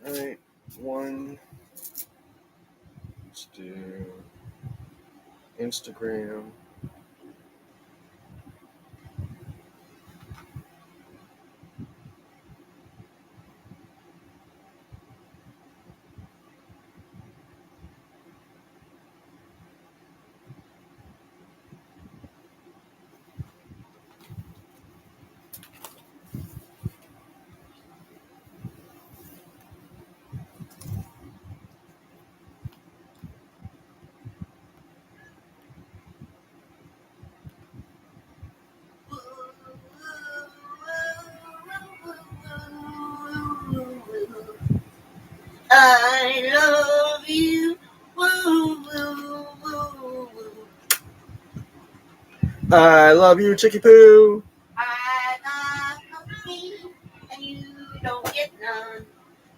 All right, one. Let's do Instagram. I love you. Woo, woo, woo, woo. I love you, Chicky Poo. I got coffee and you don't get none.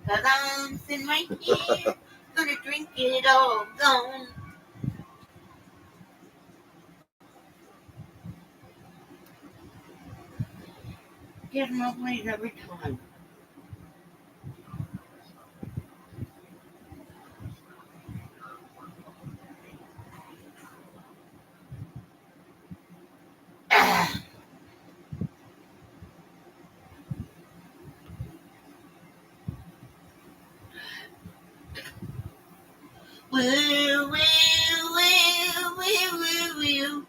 'Cause I'm sitting right here, gonna drink it all gone. Get my place every time. Ah. Woo, woo, woo, woo, woo, woo.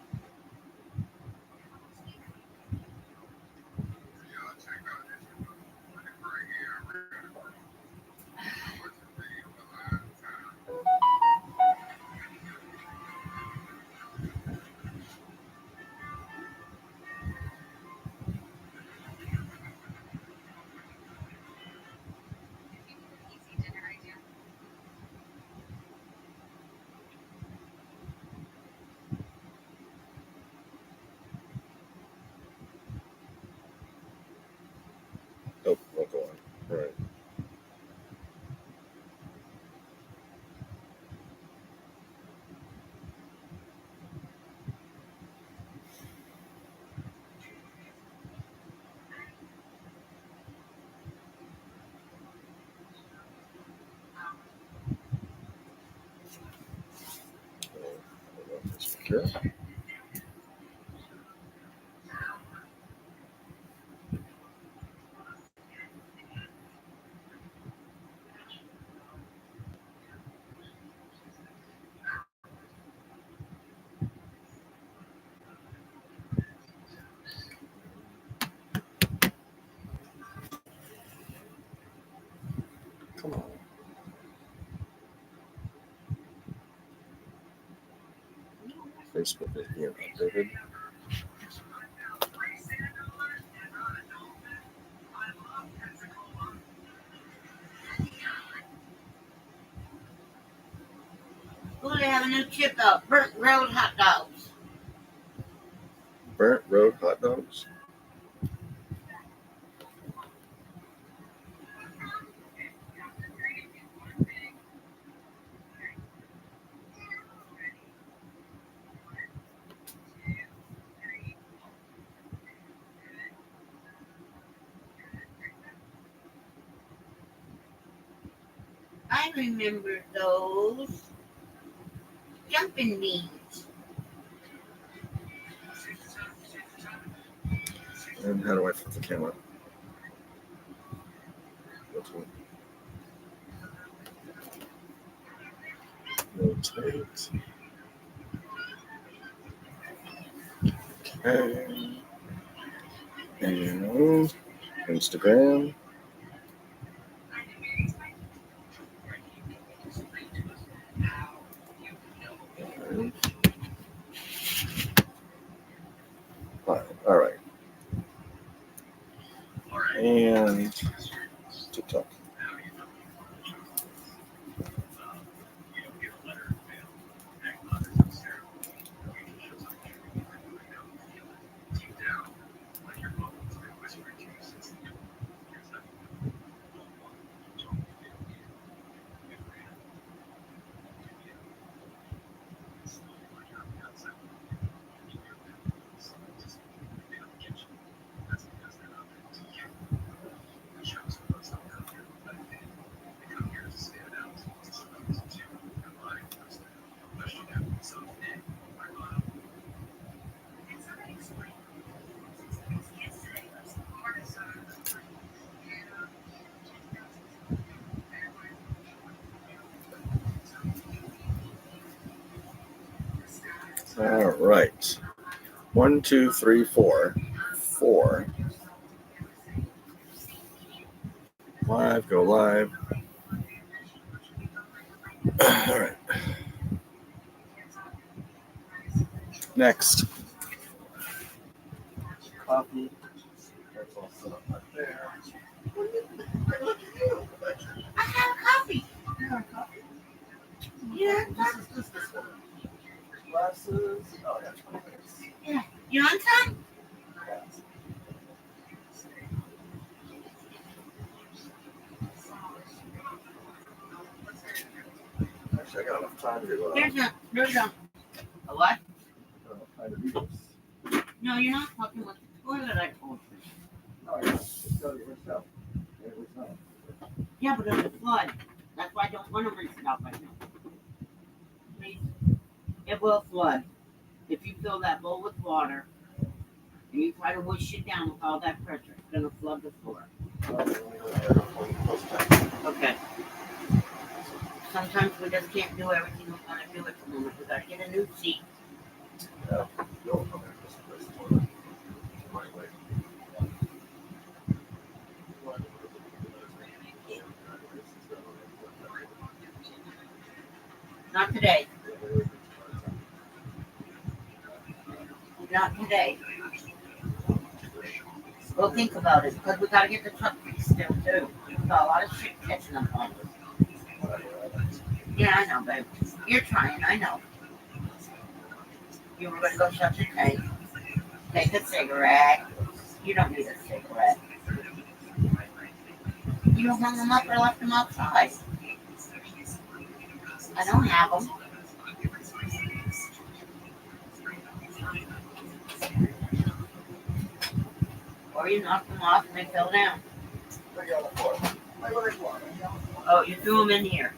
Oh, won't go on. All right. Secure. Come on. Facebook is being updated. Oh, they have a new chip out. Burnt road hot dogs. Burnt Road hot dogs. I remember those jumping beans. And how do I flip the camera? Rotate. Okay. And Instagram. All right. And TikTok. right. 1, 2, 3, 4. 4. Live, go live. All right. Next. Coffee. That's all set up right there. Look at you. I have coffee. Yeah, coffee. Yeah. This one. Glasses. Oh, yeah, 20 minutes. Yeah. You want some? Actually, I got enough time to. There's a what? Time to do this. No, you're not talking with the toilet. I told you. Oh, yeah. Just go to yourself. It was not. Yeah, but it'll flood. That's why I don't want to rinse it out right now. Please. It will flood. If you fill that bowl with water and you try to whoosh it down with all that pressure, it's going to flood the floor. Okay. Sometimes we just can't do everything we want to do at the moment. We got to get a new seat. Yeah. You'll come in this toilet. Right way. Not today. Not today. We'll think about it because we got to get the truck fixed still too. We've got a lot of shit catching up on us. Yeah, I know, babe. You're trying. I know. You were going to go shut your tank. Take a cigarette. You don't need a cigarette. You hung them up or left them outside. I don't have them. Or you knocked them off and they fell down. Oh, you threw them in here.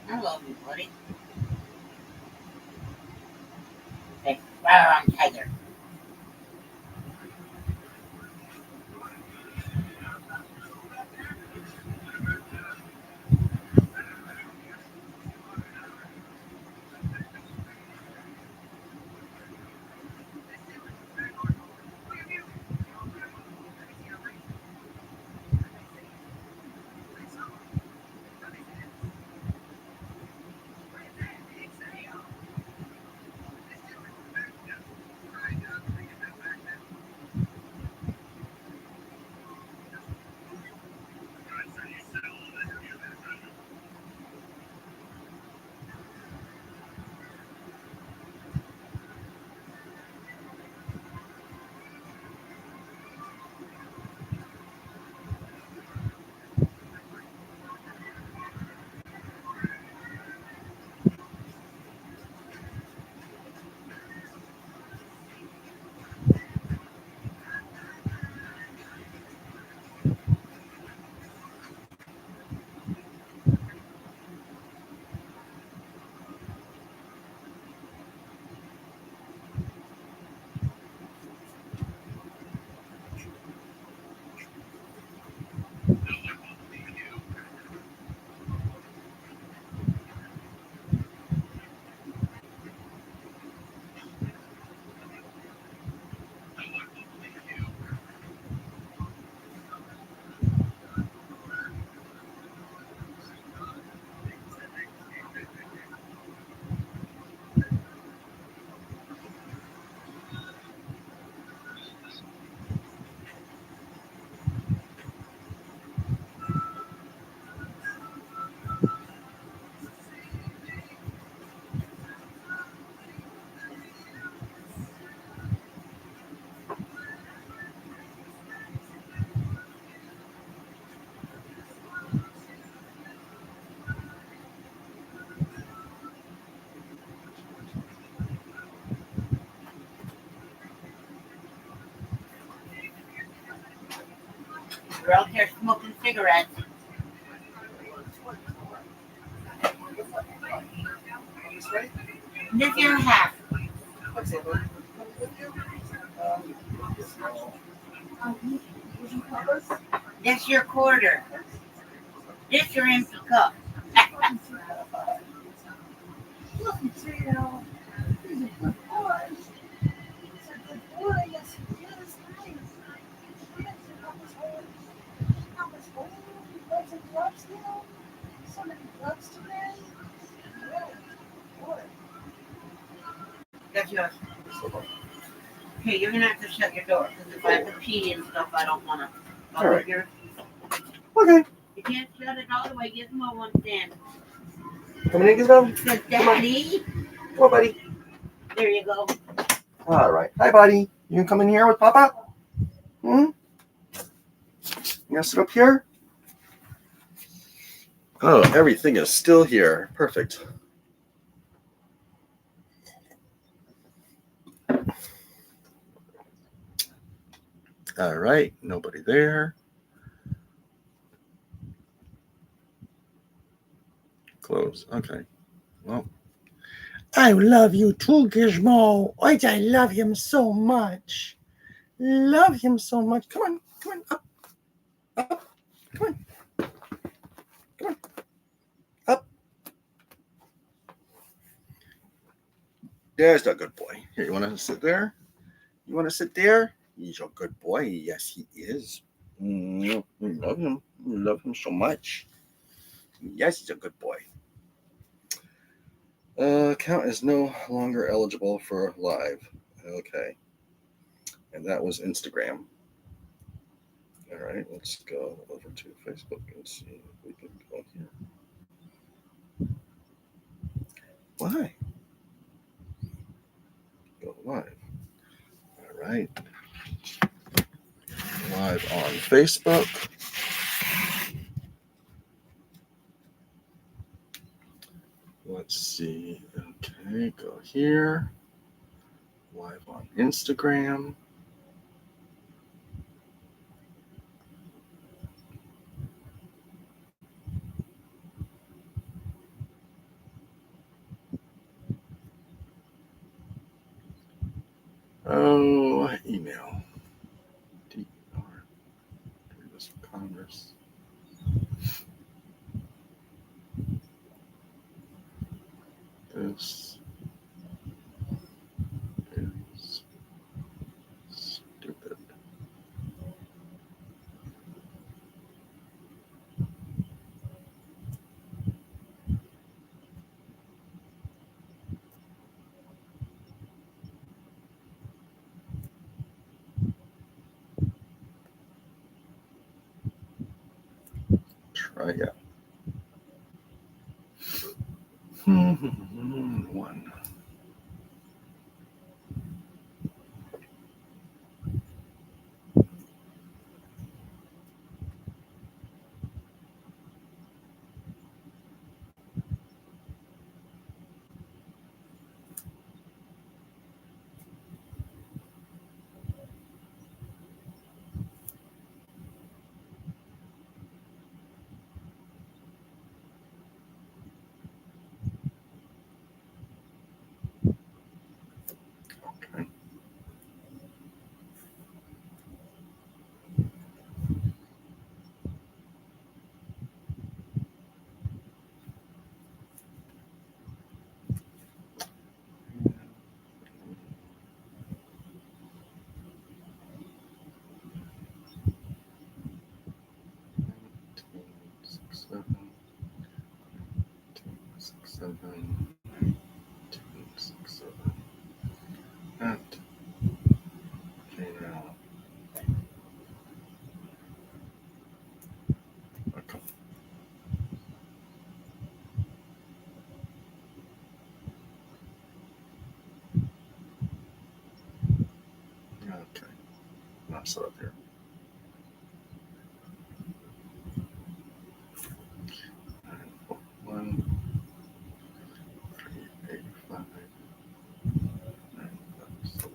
I love you, buddy. Okay, right on Tiger. You're out there smoking cigarettes. This way? This is your half. What's it? This your quarter. This your empty cup. That's yours. Okay, you're gonna have to shut your door because if I have to pee and stuff, I don't wanna. All right. Here. Okay. You can't shut it all the way. Give Mo one stand. Coming in, Gizmo? Says Daddy. Come on, buddy. There you go. All right. Hi, buddy. You can come in here with Papa? You gonna sit up here? Oh, everything is still here. Perfect. All right. Nobody there. Close. Okay. Well, I love you too, Gizmo. I love him so much. Love him so much. Come on, up. Come on. Up. there's a good boy. Here, you want to sit there? You want to sit there? He's a good boy. Yes, he is. We love him. We love him so much. Yes, he's a good boy. Account is no longer eligible for live. Okay. And that was Instagram. All right, let's go over to Facebook and see if we can go here. Why? Go live. All right. Live on Facebook. Let's see. Okay, go here. Live on Instagram. This is stupid. Try again. One. Okay. At gmail.com. Okay. Not set up here. One, 385, 970.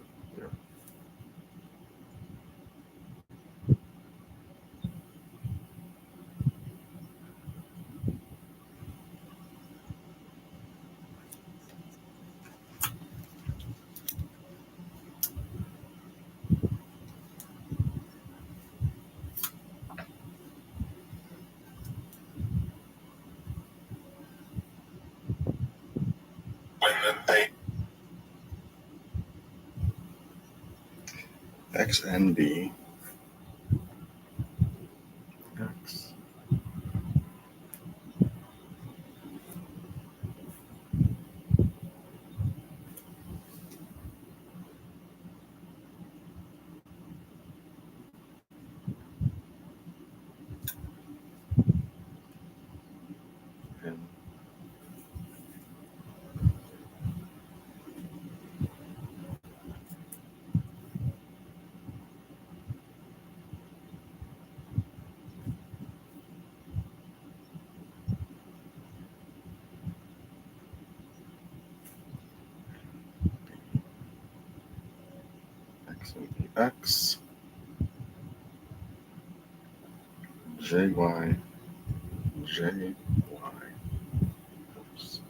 XNB. X. And X, JY, JY, oops,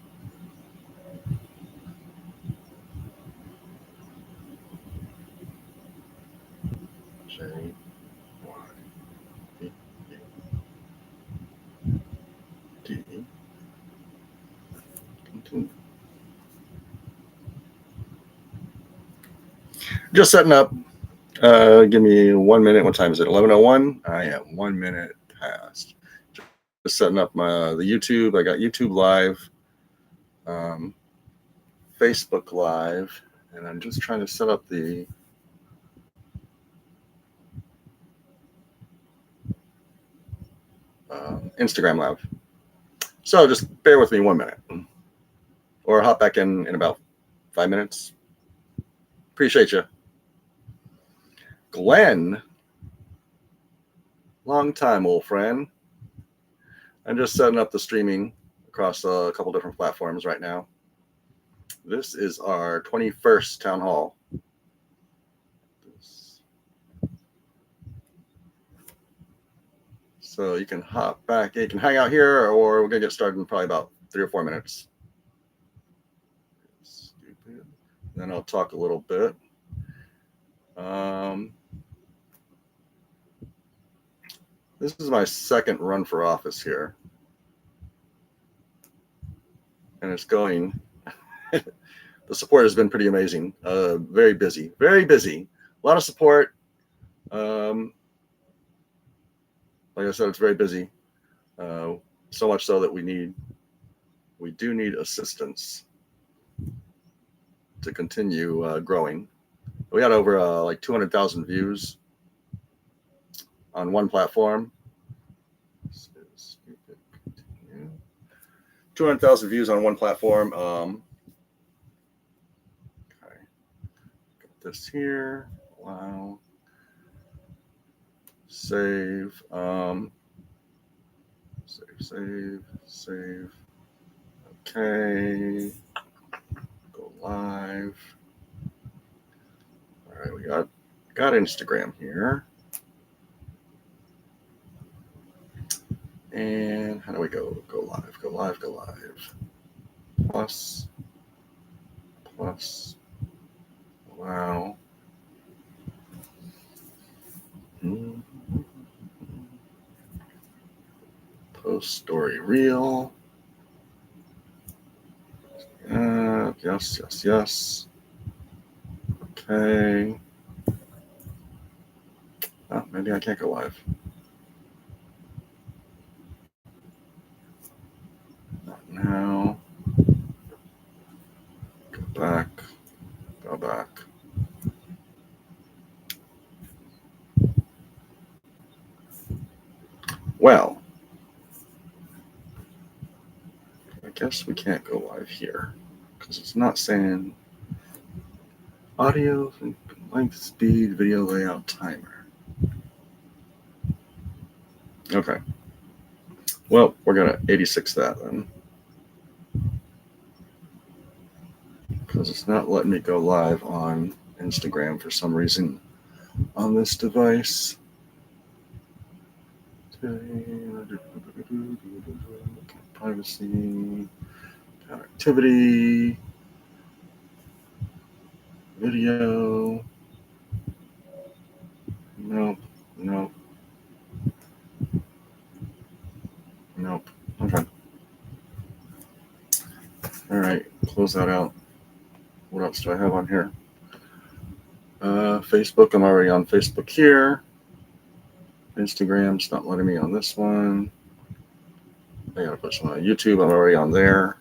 JY, D, continue. Just setting up. Give me 1 minute. What time is it? 11:01. I am 1 minute past. Just setting up the YouTube. I got YouTube Live, Facebook Live, and I'm just trying to set up the Instagram Live. So just bear with me 1 minute, or hop back in about 5 minutes. Appreciate you. Glenn, long time, old friend. I'm just setting up the streaming across a couple different platforms right now. This is our 21st town hall. So you can hop back. You can hang out here, or we're going to get started in probably about 3 or 4 minutes. Stupid. Then I'll talk a little bit. This is my second run for office here. And it's going the support has been pretty amazing. Very busy, very busy. A lot of support. Like I said, it's very busy. So much so that we do need assistance to continue growing. We had over like 200,000 views on one platform. 200,000 views on one platform. Okay, got this here. Wow. Save. Save. Okay. Go live. All right, we got Instagram here. And how do we go? Go live. Plus. Wow. Post story reel. Yes. Okay. Oh, maybe I can't go live. Not now. Go back. Well, I guess we can't go live here because it's not saying audio, length, speed, video layout, timer. Okay. Well, we're going to 86 that then. Because it's not letting me go live on Instagram for some reason on this device. Privacy, connectivity, video. Nope. Okay. All right, close that out. What else do I have on here? Facebook, I'm already on Facebook here. Instagram's not letting me on this one. I gotta put some on YouTube, I'm already on there.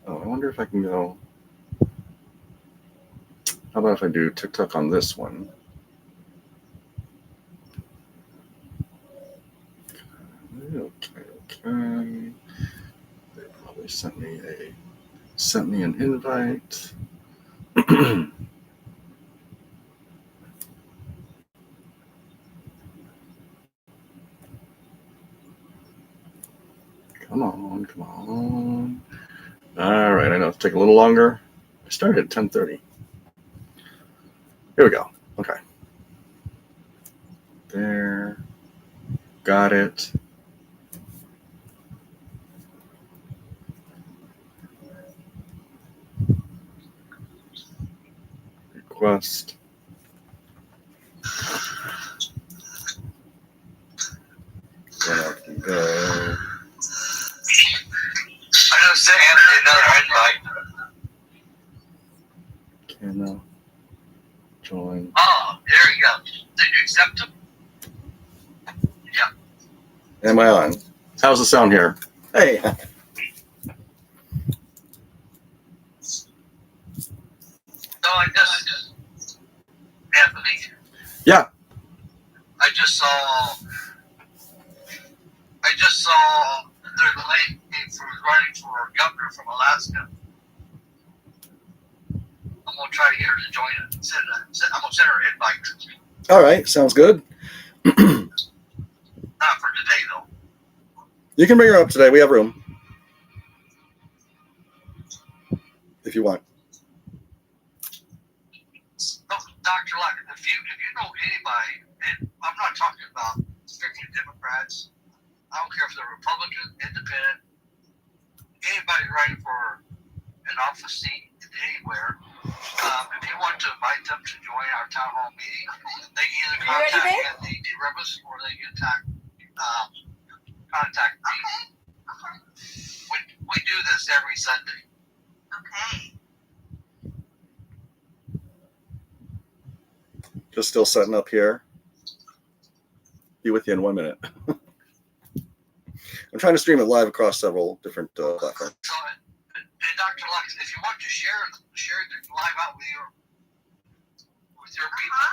Oh, I wonder if I can go. How about if I do TikTok on this one? Okay. They probably sent me an invite. Come on. All right, I know it's taking a little longer. I started at 10:30. Here we go. Okay. There. Got it. Request. Then I can go. I just sent Anthony another invite. Can join. Oh, there you go. Did you accept him? Yeah. Am I on? How's the sound here? Hey. No, I just Anthony. Yeah. I just saw there's a lady who's running for governor from Alaska. I'm gonna try to get her to join it. I'm gonna send her an invite. All right. Sounds good. Not for today though. You can bring her up today. We have room. If you want. No, Dr. Luck, if you know anybody, and I'm not talking about strictly Democrats, I don't care if they're Republican, Independent, anybody running for an office seat anywhere, if you want to invite them to join our town hall meeting, they can either contact Anthony DeRibas or they can contact me. We do this this every Sunday. Okay. Just still setting up here. Be with you in 1 minute. I'm trying to stream it live across several different platforms. So, and Dr. Lux, if you want to share the live out with your people,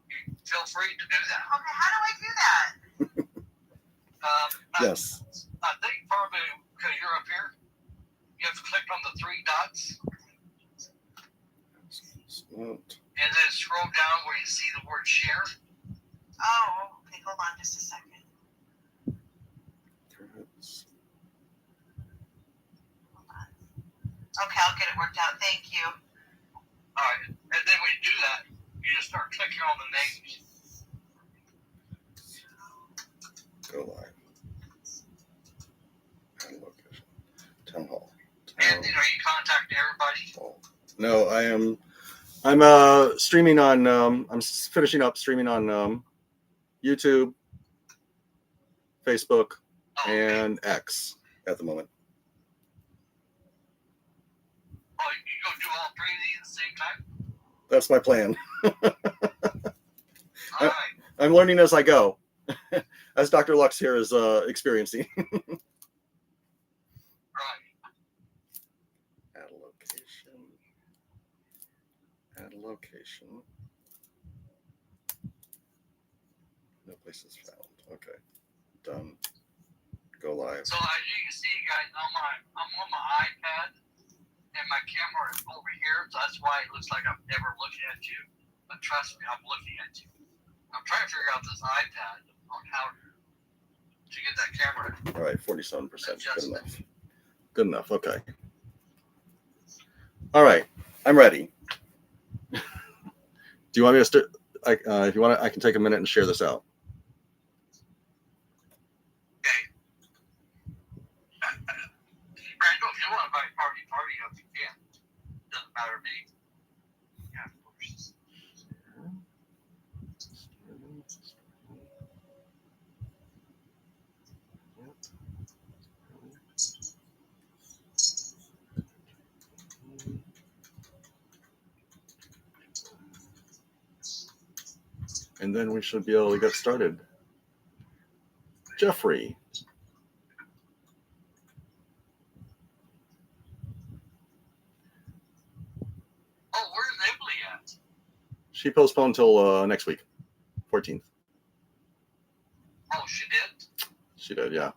you feel free to do that. Okay, how do I do that? Yes. I think probably because you're up here, you have to click on the three dots and then scroll down where you see the word share. Oh, okay, hold on just a second. Hold on. Okay, I'll get it worked out. Thank you. All right, and then when you do that, you just start clicking on the names. Go live. Add location. Town hall. And you contacting everybody. Hall. No, I'm streaming on I'm finishing up streaming on YouTube, Facebook, and X at the moment. Oh, you go do all three of these at the same time? That's my plan. All right. I'm learning as I go, as Dr. Lux here is experiencing. Right. Add a location. Add a location. No places found. Okay. Done. Go live. So as you can see, guys, I'm on my iPad, and my camera is over here, so that's why it looks like I'm never looking at you. But trust me, I'm looking at you. I'm trying to figure out this iPad on how to get that camera. All right, 47%. Good enough. Good enough. Okay. All right, I'm ready. Do you want me to start? If you want, I can take a minute and share this out. Okay. Randall, if you want to invite party, if you can. Doesn't matter to me. Yeah, of course. And then we should be able to get started. Jeffrey. Oh, where's Emily at? She postponed till next week, 14th. Oh, she did? She did, yeah.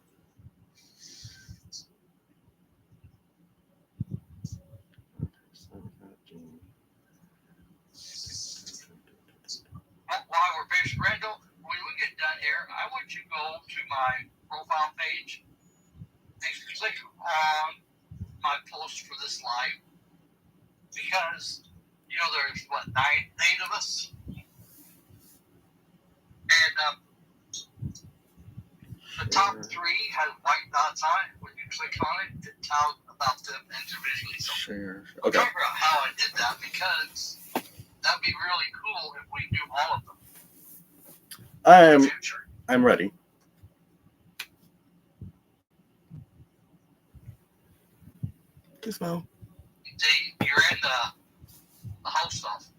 While we're finished, Randall, when we get done here, I want you to go to my profile page and click on my post for this live, because there's eight of us, and the top three has white dots on it. When you click on it, it tells about them individually. So Share. I'll Okay. figure out how I did that, because that'd be really cool if we do all of them in the future. I'm ready. Gizmo. See, you're in the host stuff.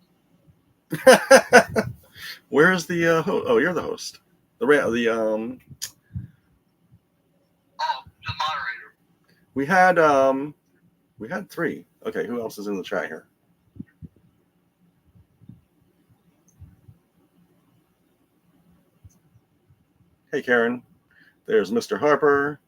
Where's the oh, you're the host. The Oh, the moderator. we had three. Okay, who else is in the chat here? Hey Karen. There's Mr. Harper.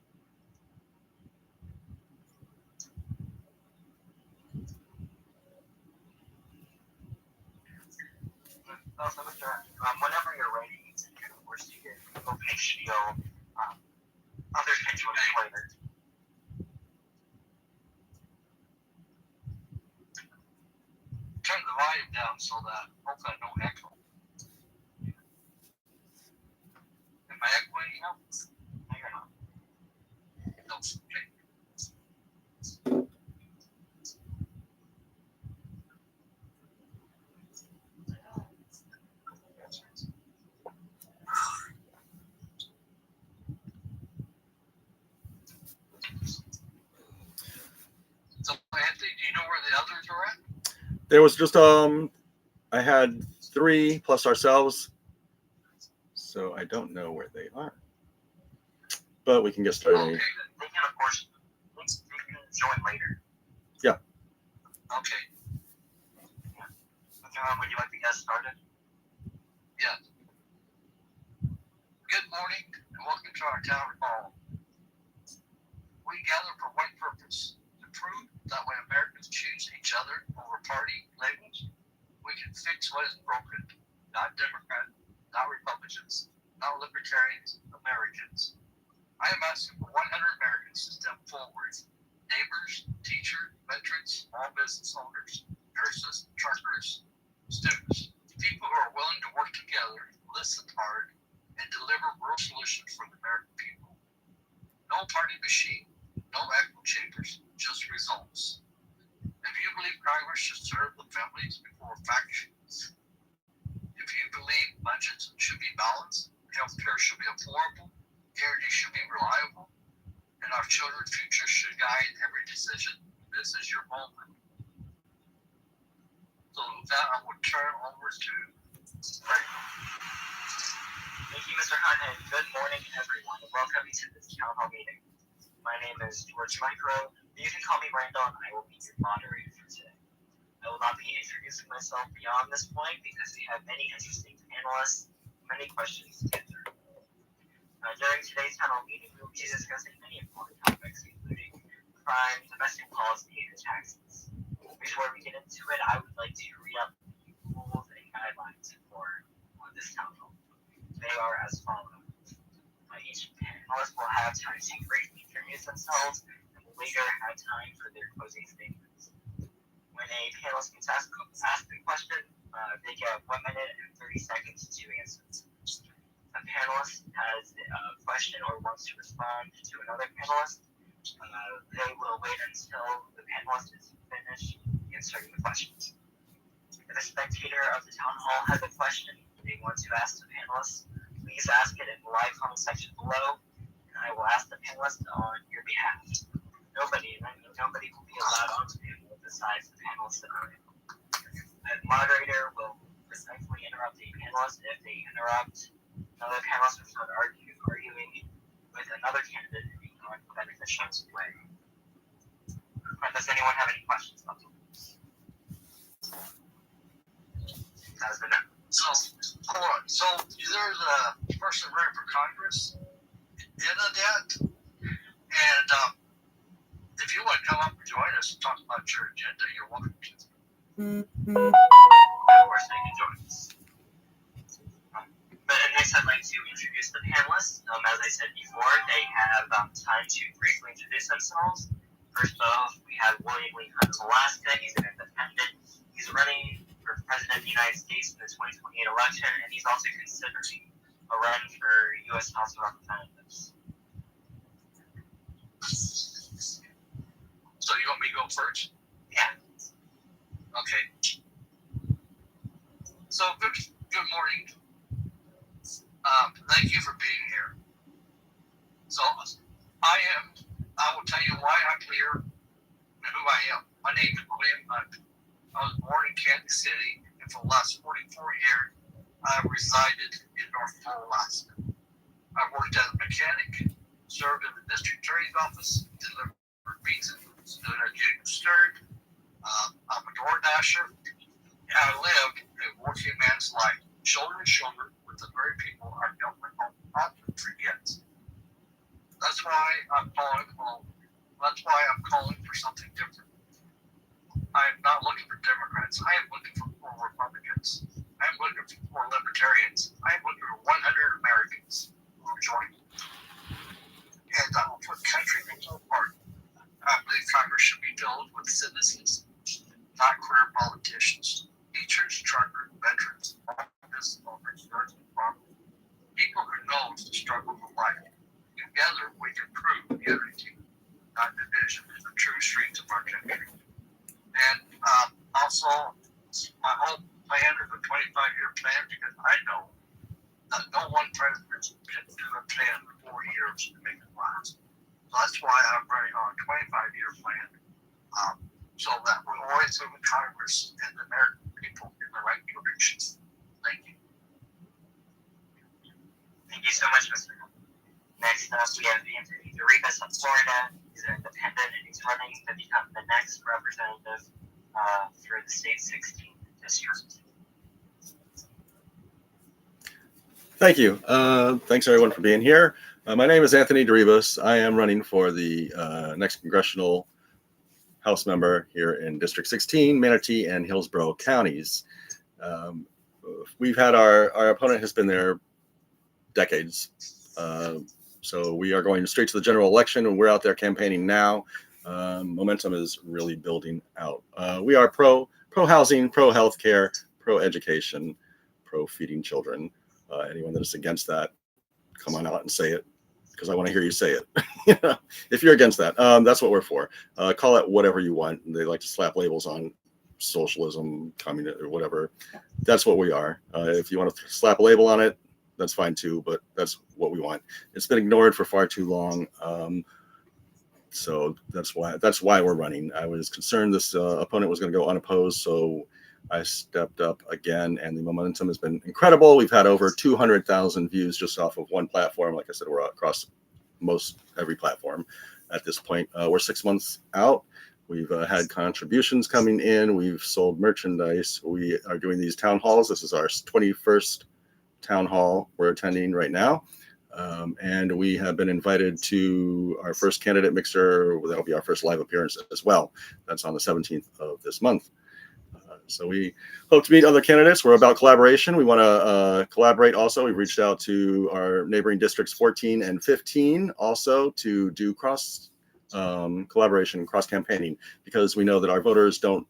Whenever you're ready, we're seated. Open HBO. Other pictures later. Turn the volume down so that hopefully I don't echo. Am I echoing now? No, you're not. No, okay. There was just I had 3 plus ourselves, so I don't know where they are. But we can get started. Okay. They can, of course, they can join later. Yeah. Okay. Yeah. Would you like to get started? Yeah. Good morning and welcome to our town hall. We gather for one purpose: to prove that when Americans choose each other over party labels, we can fix what is broken. Not Democrats, not Republicans, not Libertarians, Americans. I am asking for 100 Americans to step forward. Neighbors, teachers, veterans, small business owners, nurses, truckers, students, people who are willing to work together, listen hard, and deliver real solutions for the American people. No party machine, no echo chambers, just results. If you believe Congress should serve the families before factions, if you believe budgets should be balanced, healthcare should be affordable, energy should be reliable, and our children's future should guide every decision, this is your moment. So with that, I will turn over to Frank. Thank you, Mr. Hunt, and good morning, everyone. Welcome to this town hall meeting. My name is George Micro. You can call me Randall, and I will be your moderator for today. I will not be introducing myself beyond this point because we have many interesting panelists, many questions to get through. During today's town hall meeting, we will be discussing many important topics, including crime, domestic policy, and taxes. Before we get into it, I would like to read out the rules and guidelines for this town hall. They are as follows. Each panelist will have time to briefly introduce themselves and will later have time for their closing statements. When a panelist gets asked a question, they get 1 minute and 30 seconds to answer. A panelist has a question or wants to respond to another panelist, they will wait until the panelist is finished answering the questions. If a spectator of the town hall has a question they want to ask the panelists, please ask it in the live comment section below, and I will ask the panelist on your behalf. Nobody will be allowed on the panel besides the panelists that are in. The moderator will respectfully interrupt the panelist if they interrupt another panelist without arguing with another candidate in a non-beneficial way. Does anyone have any questions about this? Has been done. Hold on. So there's a person running for Congress in that, and if you want to come up and join us and talk about your agenda, you're welcome to. Of course, they can join us. But next, I'd like to introduce the panelists. As I said before, they have time to briefly introduce themselves. First off, we have William Lee Hunt of Alaska. He's an independent. He's running for President of the United States in the 2028 election, and he's also considering a run for U.S. House of Representatives. So you want me to go first? Yeah. Okay. So good morning. Thank you for being here. So I will tell you why I'm here and who I am. My name is William Hunt. I was born in Kansas City, and for the last 44 years, I resided in North Pole, Alaska. I worked as a mechanic, served in the district attorney's office, delivered pizza, stood at Junior Stern. I'm a door dasher, and I lived a working man's life, shoulder to shoulder with the very people our government often forgets. That's why I'm calling home. That's why I'm calling for something different. I am not looking for Democrats. I am looking for Republicans. I am looking for Libertarians. I am looking for 100 Americans who will join me. And I will put country people apart. I believe Congress should be filled with citizens, not career politicians, teachers, truckers, veterans, business owners, nurses, farmers, people who know the struggle of life. Together, we can prove unity, not division, is the true strength of our country. And also, my whole plan is a 25-year plan because I know that no one president can do a plan in 4 years to make it last. So that's why I'm running on a 25-year plan. so that we always move in Congress and the American people in the right direction. Thank you. Thank you so much, Mr. Hunt. Next up, we have Anthony Doribus of Florida. He's an independent and he's running to become the next representative for the state 16th district. Thank you. Thanks everyone for being here. My name is Anthony Doribus. I am running for the next congressional House member here in District 16, Manatee and Hillsborough counties. We've had our opponent has been there decades. So we are going straight to the general election and we're out there campaigning now. Momentum is really building out. We are pro housing, pro healthcare, pro education, pro feeding children. Anyone that is against that, come on out and say it, because I want to hear you say it. If you're against that, that's what we're for. Call it whatever you want. They like to slap labels on socialism, communism, or whatever. That's what we are. If you want to slap a label on it, that's fine too, but that's what we want. It's been ignored for far too long. So that's why we're running. I was concerned this opponent was going to go unopposed, so I stepped up again, and the momentum has been incredible. We've had over 200,000 views just off of one platform. Like I said, we're across most every platform at this point. We're 6 months out. We've had contributions coming in. We've sold merchandise. We are doing these town halls. This is our 21st town hall we're attending right now. And we have been invited to our first candidate mixer. That'll be our first live appearance as well. That's on the 17th of this month. So we hope to meet other candidates. We're about collaboration. We want to collaborate also. We've reached out to our neighboring districts 14 and 15 also to do cross collaboration, cross campaigning, because we know that our voters don't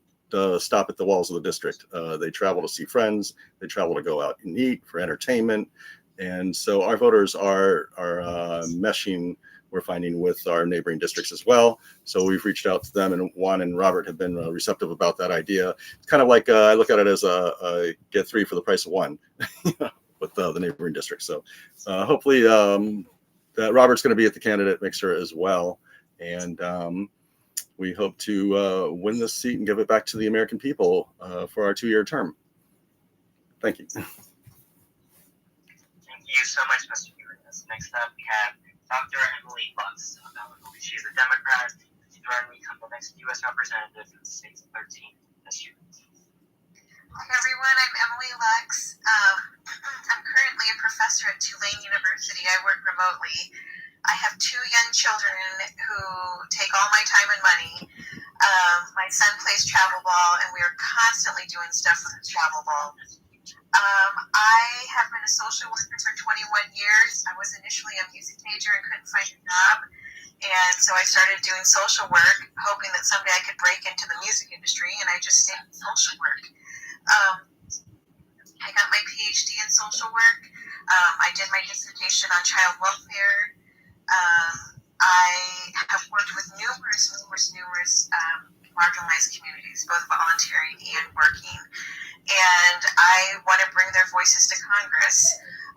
stop at the walls of the district. They travel to see friends. They travel to go out and eat for entertainment. And so our voters are meshing, we're finding, with our neighboring districts as well. So we've reached out to them, and Juan and Robert have been receptive about that idea. It's kind of like I look at it as a get three for the price of one with the neighboring districts. So hopefully that Robert's going to be at the candidate mixer as well. And we hope to win this seat and give it back to the American people for our 2-year term. Thank you. Thank you so much, Mr. Doribus. Next up, we have Dr. Emily Lux of Illinois. She is a Democrat. She's running to become the next U.S. representative for the state's 13th district. Hi everyone, I'm Emily Lux. I'm currently a professor at Tulane University. I work remotely. I have 2 young children who take all my time and money. My son plays travel ball, and we are constantly doing stuff with his travel ball. I have been a social worker for 21 years. I was initially a music major and couldn't find a job. And so I started doing social work, hoping that someday I could break into the music industry, and I just stayed in social work. I got my PhD in social work. I did my dissertation on child welfare. I have worked with numerous marginalized communities, both volunteering and working. And I want to bring their voices to Congress.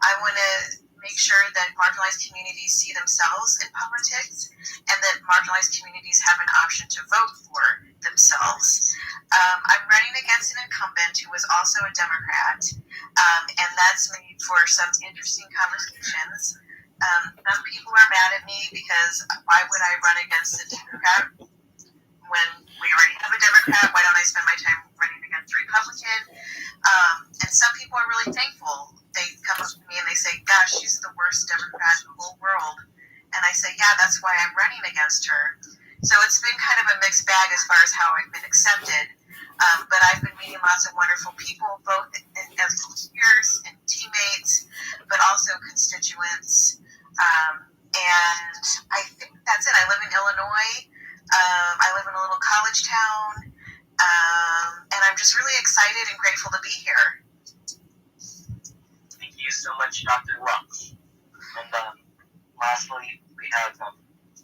I want to make sure that marginalized communities see themselves in politics, and that marginalized communities have an option to vote for themselves. I'm running against an incumbent who was also a Democrat, and that's made for some interesting conversations. Some people are mad at me because why would I run against a Democrat when we already have a Democrat? Why don't I spend my time running against a Republican? And some people are really thankful. They come up to me and they say, gosh, she's the worst Democrat in the whole world. And I say, yeah, that's why I'm running against her. So it's been kind of a mixed bag as far as how I've been accepted. But I've been meeting lots of wonderful people, both as peers and teammates, but also constituents. And I think that's it. I live in Illinois. I live in a little college town. And I'm just really excited and grateful to be here. Thank you so much, Dr. Lux. And lastly, we have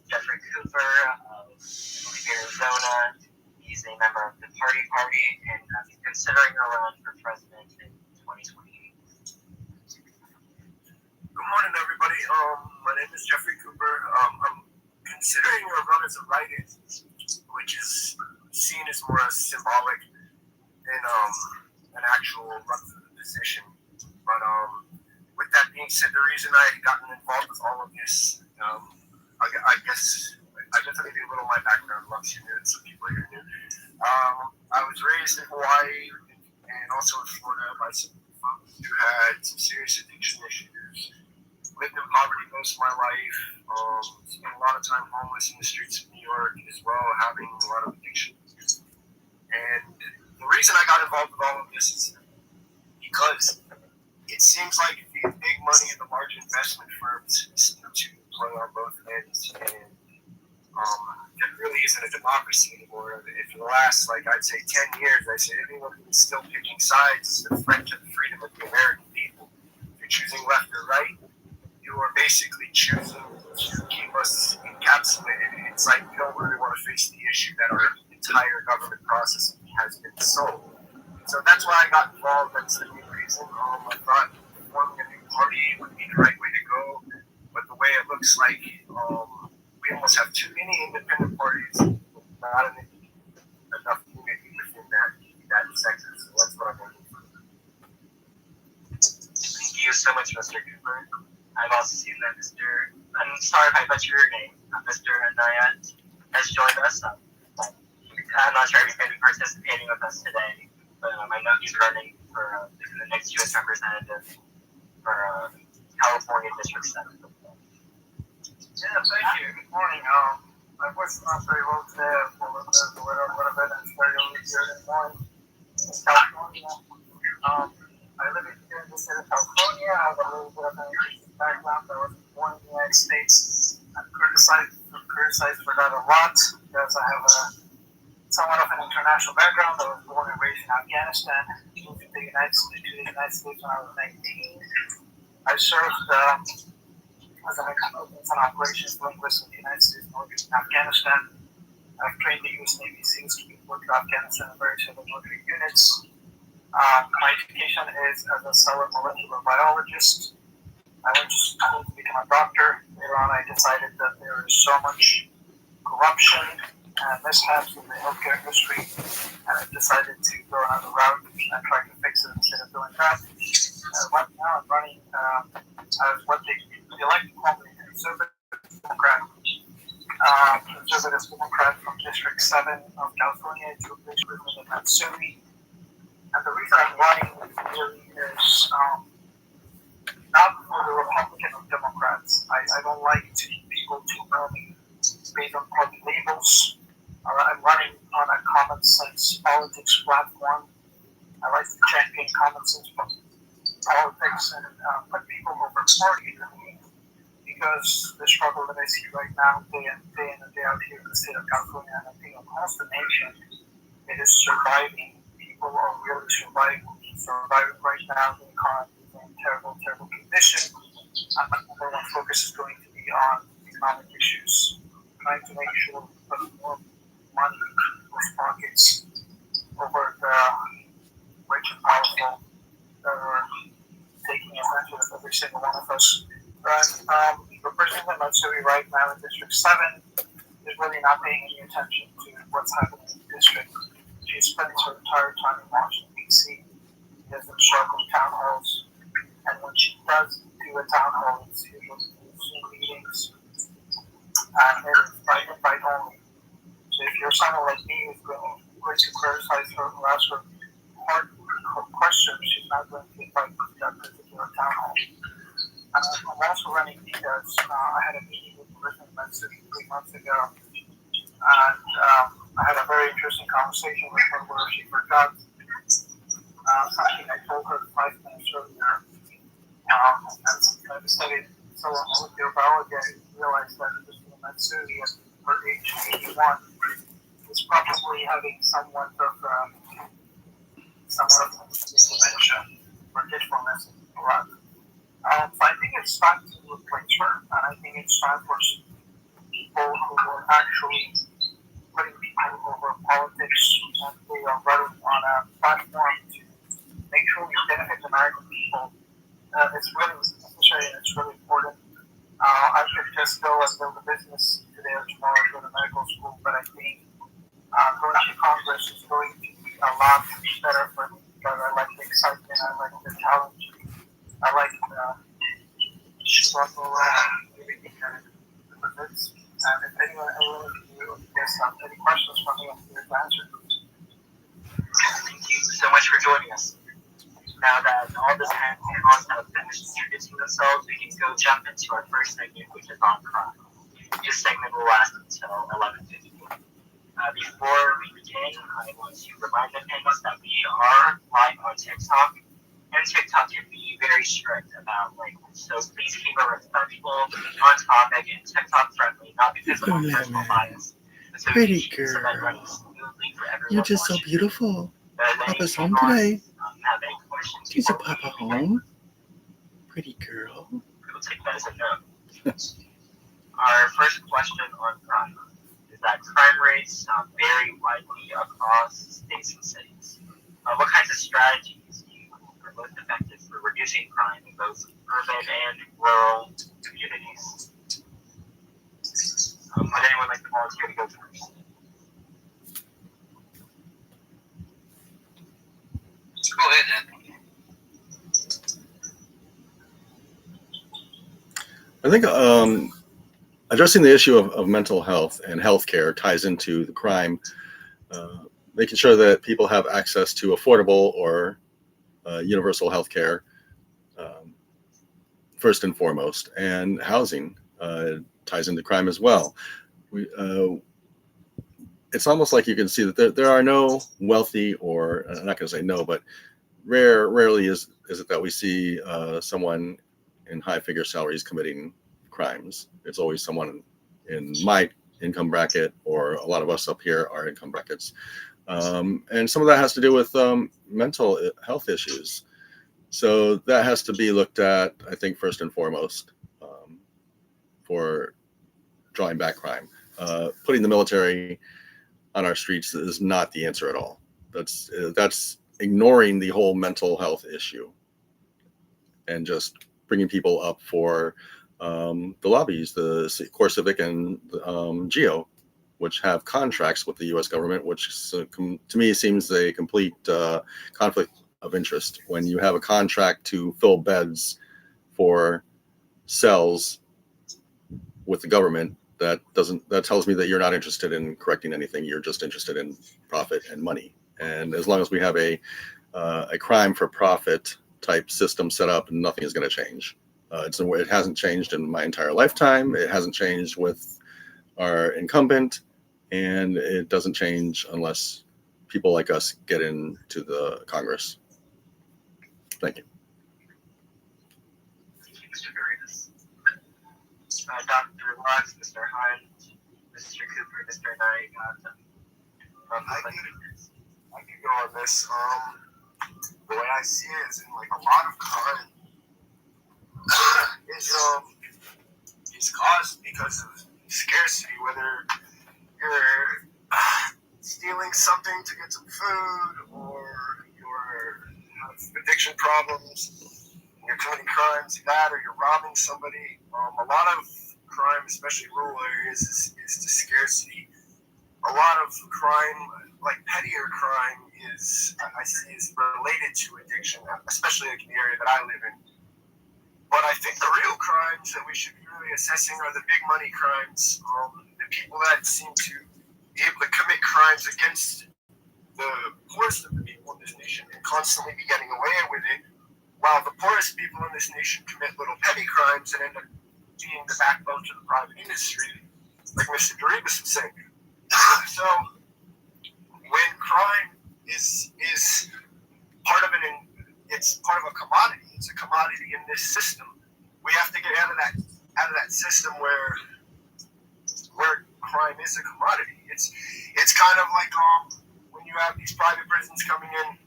Jeffrey Cooper of Arizona. He's a member of the Party, and he's considering a run for president in 2028. Good morning, everybody. My name is Jeffrey Cooper. I'm considering a run as a write-in, which is seen as more as symbolic than an actual run for the position. But with that being said, the reason I had gotten involved with all of this, I guess I just maybe a little of my background. Lux, you knew, and some people here knew. I was raised in Hawaii and also in Florida by some folks who had some serious addiction issues. Lived in poverty most of my life. Spent a lot of time homeless in the streets of New York as well, having a lot of addiction. And the reason I got involved with all of this is because it seems like the big money in the large investment firms seem to play on both ends, and it really isn't a democracy anymore. For the last, I'd say 10 years, I say anyone who's still picking sides is a threat to the freedom of the American people. If you're choosing left or right, you are basically choosing to keep us encapsulated. It's like we don't really want to face the issue that our entire government process has been sold. So that's why I got involved. That's the main reason. I thought forming a new party would be the right way to go. But the way it looks like, we almost have too many independent parties, not enough unity within that sector. So that's what I'm looking for. Thank you so much, Mr. Cooper. I've also seen that I'm sorry if I butchered your name, Mr. Anayat has joined us. I'm not sure if he's going to be participating with us today, but I know he's running for the next U.S. representative for California District 7. Yeah, thank you. Good morning. My voice is not very well today. I've been in stereo here in the morning. It's California. I live here in the state of California. I have a little bit of an interesting background. I was born in the United States. I'm criticized for that a lot because I have somewhat of an international background. I was born and raised in Afghanistan. Moved to the United States when I was 19. I served as an economics and operations linguist in the United States military in Afghanistan. I've trained the U.S. Navy SEALs to work in Afghanistan and various other military units. My education is as a cellular molecular biologist. I went to school to become a doctor. Later on, I decided that there is so much corruption and mishaps in the healthcare industry, and I decided to go another route and try to fix it instead of doing that. Right now, I'm running as what they like to call me conservative Democrat. Conservative Democrat from District 7 of California to a place in Matsuri. And the reason I'm running really is not for the Republican or Democrats. I don't like people to know me based on party labels. I'm running on a common sense politics platform. I like to champion common sense politics and put people over party because the struggle that I see right now, day in and day out here in the state of California, and I think across the nation, it is surviving. People are really surviving right now. The economy is in terrible, terrible condition. My number one focus is going to be on economic issues, trying to make sure we put more money in people's pockets over the rich and powerful that are taking advantage of every single one of us. But Representative Matsuri right now in District 7 is really not paying any attention to what's happening in the district. She spends her entire time in Washington, D.C. She doesn't show up in town halls. And when she does do a town hall, it's usually Zoom meetings. And it is by invite only. So if you're someone like me who's going to criticize her or ask her hard questions, she's not going to invite you to that particular town hall. I'm also running because I had a meeting with President Matsuri 3 months ago, and I had a very interesting conversation with her where she forgot something I told her 5 minutes earlier. And I studied cellular molecular biology. I realized that President Matsuri, at her age 81, is probably having somewhat of dementia or ditchfulness a lot. So I think it's time to replace her, and I think it's time for people who are actually putting people over politics, and they are running on a platform to make sure we benefit the American people. It's really necessary and it's really important. I could just go and build a business today or tomorrow, go to medical school, but I think going to Congress if you guys have any questions for me, I'm here to answer. Thank you so much for joining us. Now that all the panelists have finished introducing themselves, we can go jump into our first segment, which is on crime. This segment will last until 11:50. Before we begin, I want to remind the panelists that we are live on TikTok, and TikTok can be very strict about language. So please keep it respectful, on topic, and TikTok friendly, not because of our personal bias. So Pretty so that girl. runs smoothly for everyone You're just so watching. beautiful. If any Papa's home panelists, today. have any questions Is your before we papa begin, home? Pretty girl. we'll take that as a no. Our first question on crime is that crime rates vary widely across states and cities. What kinds of strategies do you think are most effective for reducing crime in both urban and rural communities? Would anyone like to volunteer to go first? Go ahead, Anthony. I think addressing the issue of mental health and healthcare ties into the crime, making sure that people have access to affordable or universal healthcare, first and foremost, and housing ties into crime as well. It's almost like you can see that there are no wealthy, or I'm not going to say no, but rarely is it that we see someone in high figure salaries committing crimes. It's always someone in my income bracket, or a lot of us up here are income brackets. And some of that has to do with mental health issues. So that has to be looked at, I think, first and foremost, for drawing back crime. Putting the military on our streets is not the answer at all. That's ignoring the whole mental health issue and just bringing people up for the lobbies, the CoreCivic and GEO, which have contracts with the U.S. government, which to me seems a complete conflict of interest. When you have a contract to fill beds for cells with the government, that tells me that you're not interested in correcting anything. You're just interested in profit and money. And as long as we have a crime for profit type system set up, nothing is going to change. It hasn't changed in my entire lifetime. It hasn't changed with our incumbent, and it doesn't change unless people like us get into the Congress. Thank you. Thank you, Mr. Veritas. Dr. Lux, Mr. Hunt, Mr. Cooper, Mr. Knight, I can go on this. The way I see it is in like a lot of crime is caused because of scarcity, whether you're stealing something to get some food, or you have addiction problems, you're committing crimes, that, or you're robbing somebody. A lot of crime, especially rural areas, is the scarcity. A lot of crime, like pettier crime, is related to addiction, especially like in the area that I live in. But I think the real crimes that we should be really assessing are the big money crimes, the people that seem to be able to commit crimes against the poorest of the people in this nation and constantly be getting away with it, while the poorest people in this nation commit little petty crimes and end up being the backbone to the private industry, like Mr. Doribus was saying. So when crime is part of it's part of a commodity. It's a commodity in this system. We have to get out of that system where crime is a commodity. It's kind of like when you have these private prisons coming in,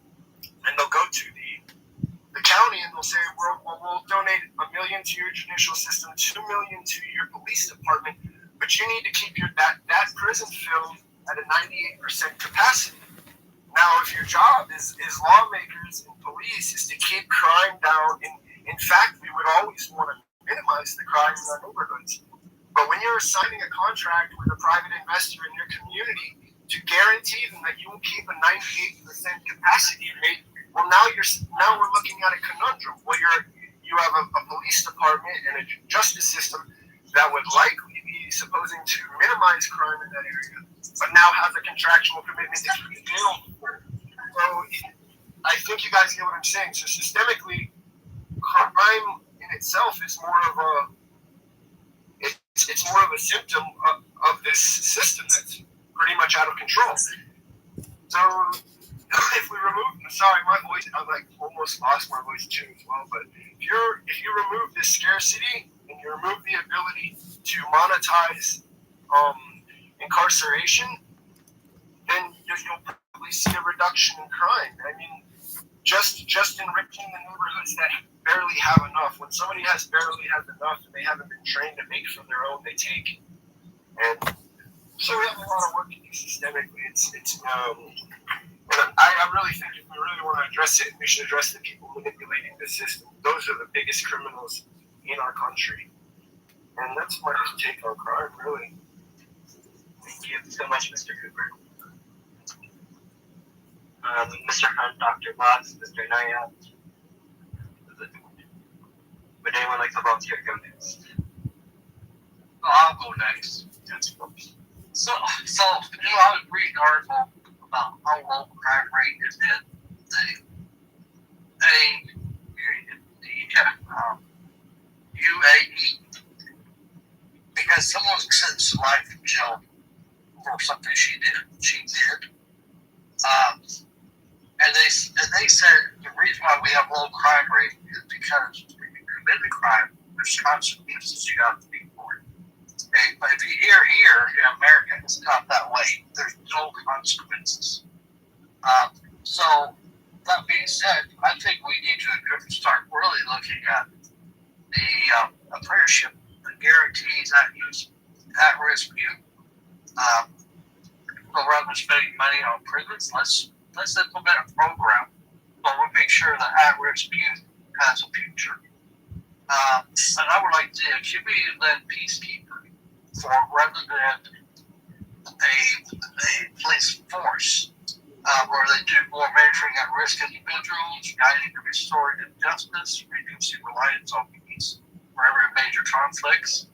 and they'll go to the county and they'll say, we'll donate $1 million to your judicial system, $2 million to your police department, but you need to keep that prison filled at a 98% capacity. Now, if your job is lawmakers and police is to keep crime down, in fact, we would always want to minimize the crime in our neighborhoods. But when you're signing a contract with a private investor in your community to guarantee them that you will keep a 98% capacity rate, well, now we're looking at a conundrum. Well, you have a police department and a justice system that would likely be supposing to minimize crime in that area, but now has a contractual commitment to keep jail full. So I think you guys get what I'm saying. So systemically, crime in itself is more of it's more of a symptom of this system that's pretty much out of control. So if we remove, sorry, my voice, I like almost lost my voice too as well. But if you remove this scarcity and you remove the ability to monetize incarceration, then you'll probably see a reduction in crime. I mean, just enriching the neighborhoods that barely have enough. When somebody barely has enough and they haven't been trained to make from their own, they take. And so we have a lot of work to do systemically. I really think if we really want to address it, we should address the people manipulating the system. Those are the biggest criminals in our country. And that's my take on crime, really. Thank you so much, Mr. Cooper. Mr. Hunt, Dr. Watts, Mr. Naya. Would anyone like to volunteer to go next? I'll go next. So I was reading an article about how low crime rate is in the UAE because someone was sentenced to life in jail for something she did. And they said the reason why we have low crime rate is because when you commit a crime, there's consequences you have to pay for it. Okay, but if you hear here in America, it's not that way. There's no consequences. So that being said, I think we need to start really looking at the apprenticeship, the guarantees that use at-risk youth. Rather than spending money on prisons, let's implement a program where we make sure that at-risk youth has a future. And I would like to community-led peacekeeper rather than a police force where they do more mentoring at-risk individuals, guiding to restorative justice, reducing reliance on police for every major conflicts.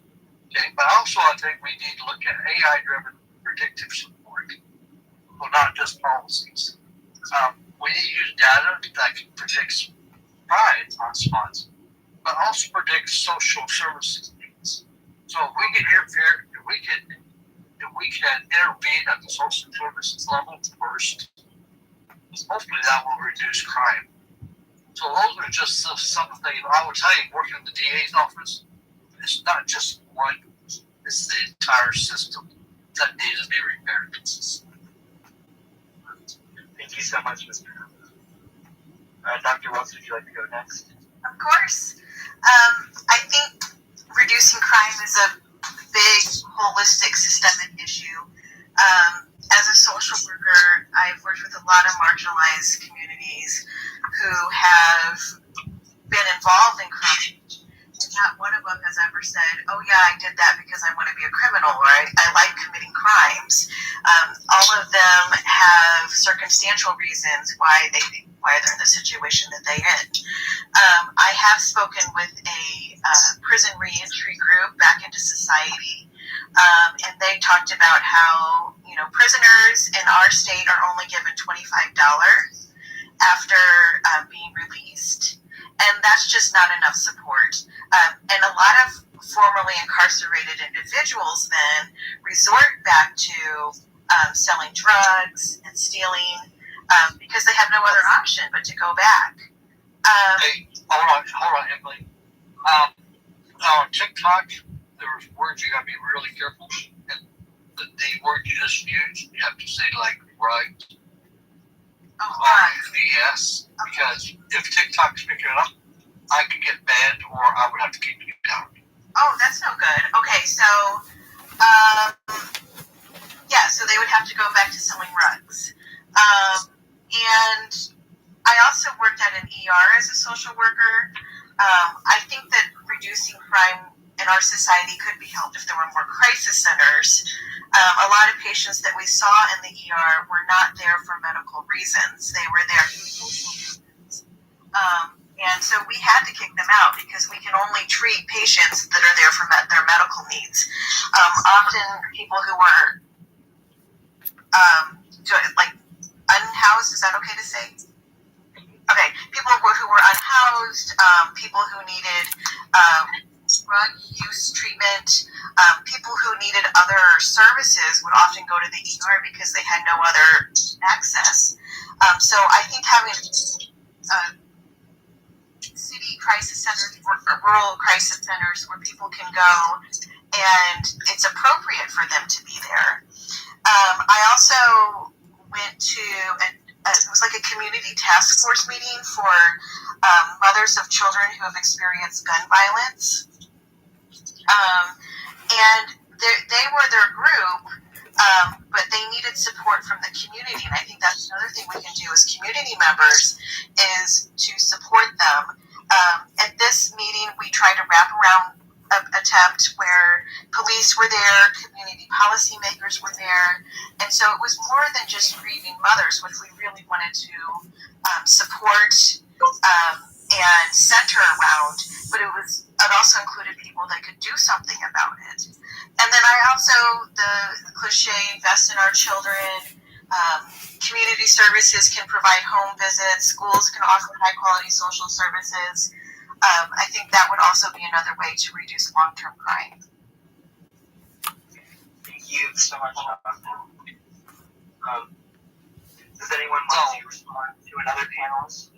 Okay, but also I think we need to look at AI-driven predictive support, well, not just policies. We need to use data that can predict crime hotspots, but also predict social services needs. So if we can intervene at the social services level first, hopefully that will reduce crime. So those are just some of the things I would tell you. Working in the DA's office, it's not just one; it's the entire system that needs to be repaired. Thank you so much, Mr. Dr. Wells, would you like to go next? Of course. I think reducing crime is a big, holistic, systemic issue. As a social worker, I've worked with a lot of marginalized communities who have been involved in crime. And not one of them has ever said, oh yeah, I did that because I want to be a criminal, or I like committing crimes. All of them have circumstantial reasons why they're in the situation that they're in. I have spoken with a prison reentry group back into society, and they talked about how, prisoners in our state are only given $25 after being released. And that's just not enough support. And a lot of formerly incarcerated individuals then resort back to selling drugs and stealing because they have no other option but to go back. Hey, hold on, Emily. On TikTok, there's words you gotta be really careful. And the word you just used, you have to say like right. Yes, because if TikTok's picking it up, I could get banned or I would have to keep you down. Oh, that's no good. Okay, so, so they would have to go back to selling rugs. And I also worked at an ER as a social worker. I think that reducing crime in our society could be helped if there were more crisis centers. A lot of patients that we saw in the ER were not there for medical reasons. They were there for social reasons. And so we had to kick them out because we can only treat patients that are there for their medical needs. Often people who were like unhoused, is that okay to say? Okay, people who were unhoused, people who needed drug use treatment, people who needed other services would often go to the ER because they had no other access. So I think having city crisis centers or rural crisis centers where people can go and it's appropriate for them to be there. I also went to it was like a community task force meeting for mothers of children who have experienced gun violence. And they were their group, but they needed support from the community. And I think that's another thing we can do as community members is to support them. At this meeting, we tried a wraparound attempt where police were there, community policymakers were there, and so it was more than just grieving mothers, which we really wanted to support and center around, but it also included people that could do something about it. And then I also, the cliche, invest in our children. Community services can provide home visits. Schools can offer high-quality social services. I think that would also be another way to reduce long-term crime. Thank you so much. Does anyone want to respond to another panelist?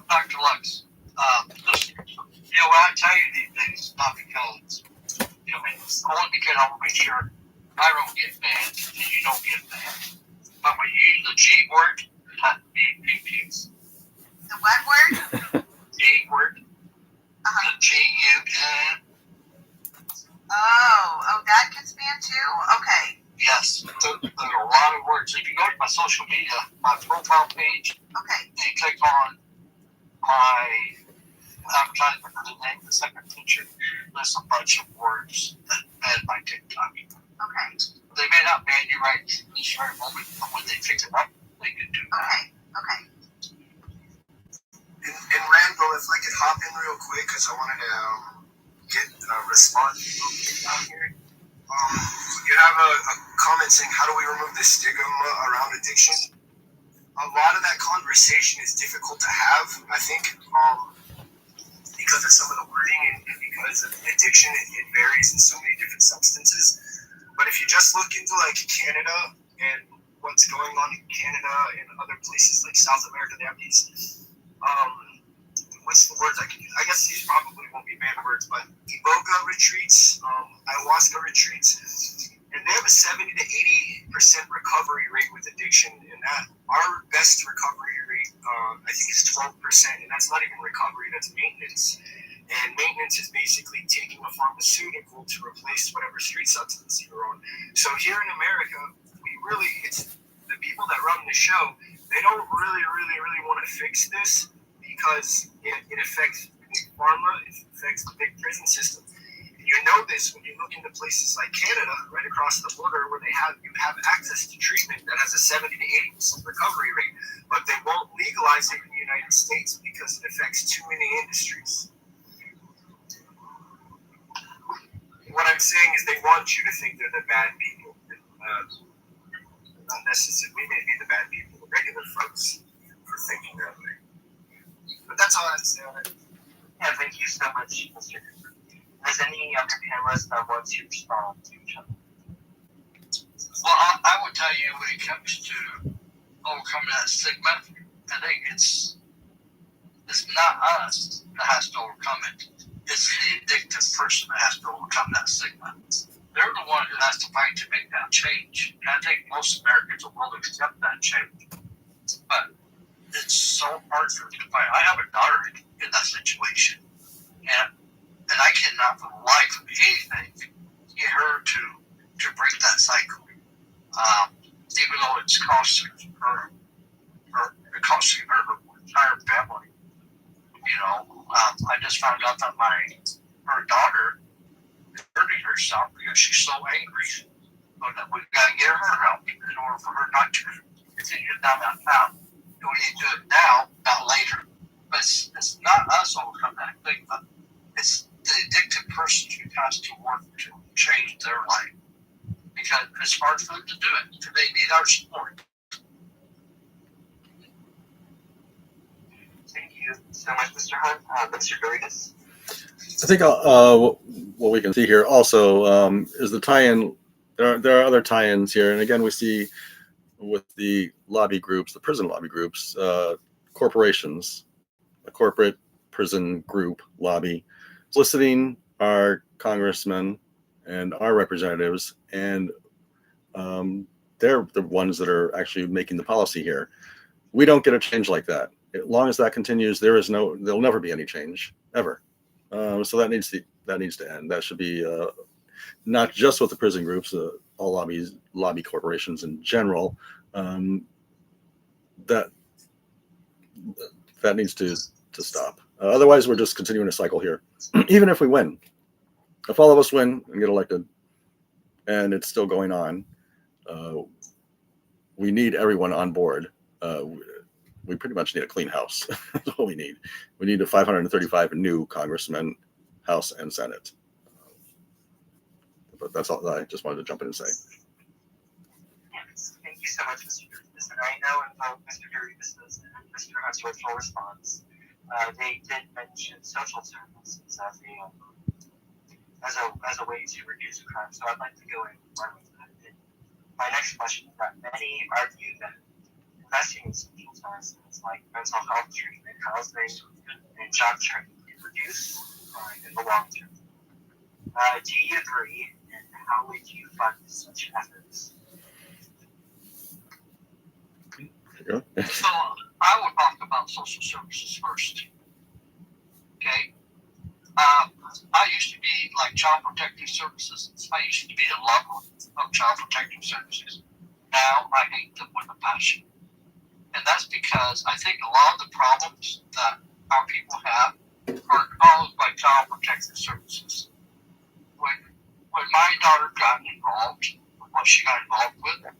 Dr. Lux, just, when I tell you these things, not because, only because I want to make sure I don't get banned and you don't get banned. But when you use the G word, it has to be PPs. The what word? G word. The G-U-N. Oh, that gets banned too? Okay. Yes, there's a lot of words. If you go to my social media, my profile page, Okay. and you click on I'm trying to remember the name of the second picture, there's a bunch of words that ban my TikTok. Okay. They may not ban you right this very moment, but when they pick it up, they can do that. Okay. And Randall, if I could hop in real quick, because I wanted to get a response down here. You have a comment saying, how do we remove the stigma around addiction? A lot of that conversation is difficult to have, I think, because of some of the wording and because of addiction, it varies in so many different substances. But if you just look into like Canada and what's going on in Canada and other places like South America, they have these, what's the words I can use? I guess these probably won't be banned words, but iboga retreats, ayahuasca retreats, and they have a 70 to 80% recovery rate with addiction. And that our best recovery rate, I think, is 12%, and that's not even recovery; that's maintenance. And maintenance is basically taking a pharmaceutical to replace whatever street substance you're on. So here in America, it's the people that run the show. They don't really want to fix this because it affects big pharma, it affects the big prison system. And you know this when you look into places like Canada, right across the border, where you have access to treatment that has a 70 to 80% recovery rate, but they won't legalize it in the United States because it affects too many industries. What I'm saying is they want you to think they're the bad people. Not necessarily, we may be the bad people, the regular folks, for thinking that way. But that's all I have to say on it. Yeah, thank you so much, Mr. Does any other panelists want to respond to each other? Well, I would tell you when it comes to overcoming that stigma, I think it's not us that has to overcome it. It's the addicted person that has to overcome that stigma. They're the one who has to fight to make that change. And I think most Americans will accept that change. But it's so hard for them to fight. I have a daughter in that situation. And I cannot for the life of anything get her to break that cycle. Even though it's costing her entire family. I just found out that her daughter is hurting herself because she's so angry. So that we've got to get her help in order for her not to continue down that path. And we need to do it now, not later. But it's not us overcome that thing, but it's the addicted person who has to work to change their life. Because it's hard for them to do it. They need our support. Thank you so much, Mr. Hunt. Mr. Doritas. I think what we can see here also is the tie-in. There are other tie-ins here, and again, we see with the lobby groups, the prison lobby groups, corporations, a corporate prison group lobby, soliciting our congressmen and our representatives, and they're the ones that are actually making the policy here. We don't get a change like that. As long as that continues, there'll never be any change ever. So that needs to end. That should be not just with the prison groups, all lobby corporations in general. That needs to stop. Otherwise, we're just continuing a cycle here. Even if we win, if all of us win and get elected, and it's still going on, we need everyone on board. We pretty much need a clean house. That's all we need. We need 535 new congressmen, House and Senate. But that's all I just wanted to jump in and say. Yes, thank you so much, Mr. Doritas. And I know in both Mr. Doritas' and Mr. Hunt's original response, they did mention social services as a way to reduce crime. So I'd like to go and run with that. And my next question is that many argue that investing in social services like mental health treatment, housing, and job training can reduce crime in the long term. Do you agree, and how would you fund such efforts? There you go. So I would talk about social services first. Okay. I used to be like Child Protective Services. I used to be a lover of Child Protective Services. Now I hate them with a passion. And that's because I think a lot of the problems that our people have are caused by Child Protective Services. When my daughter got involved with what she got involved with,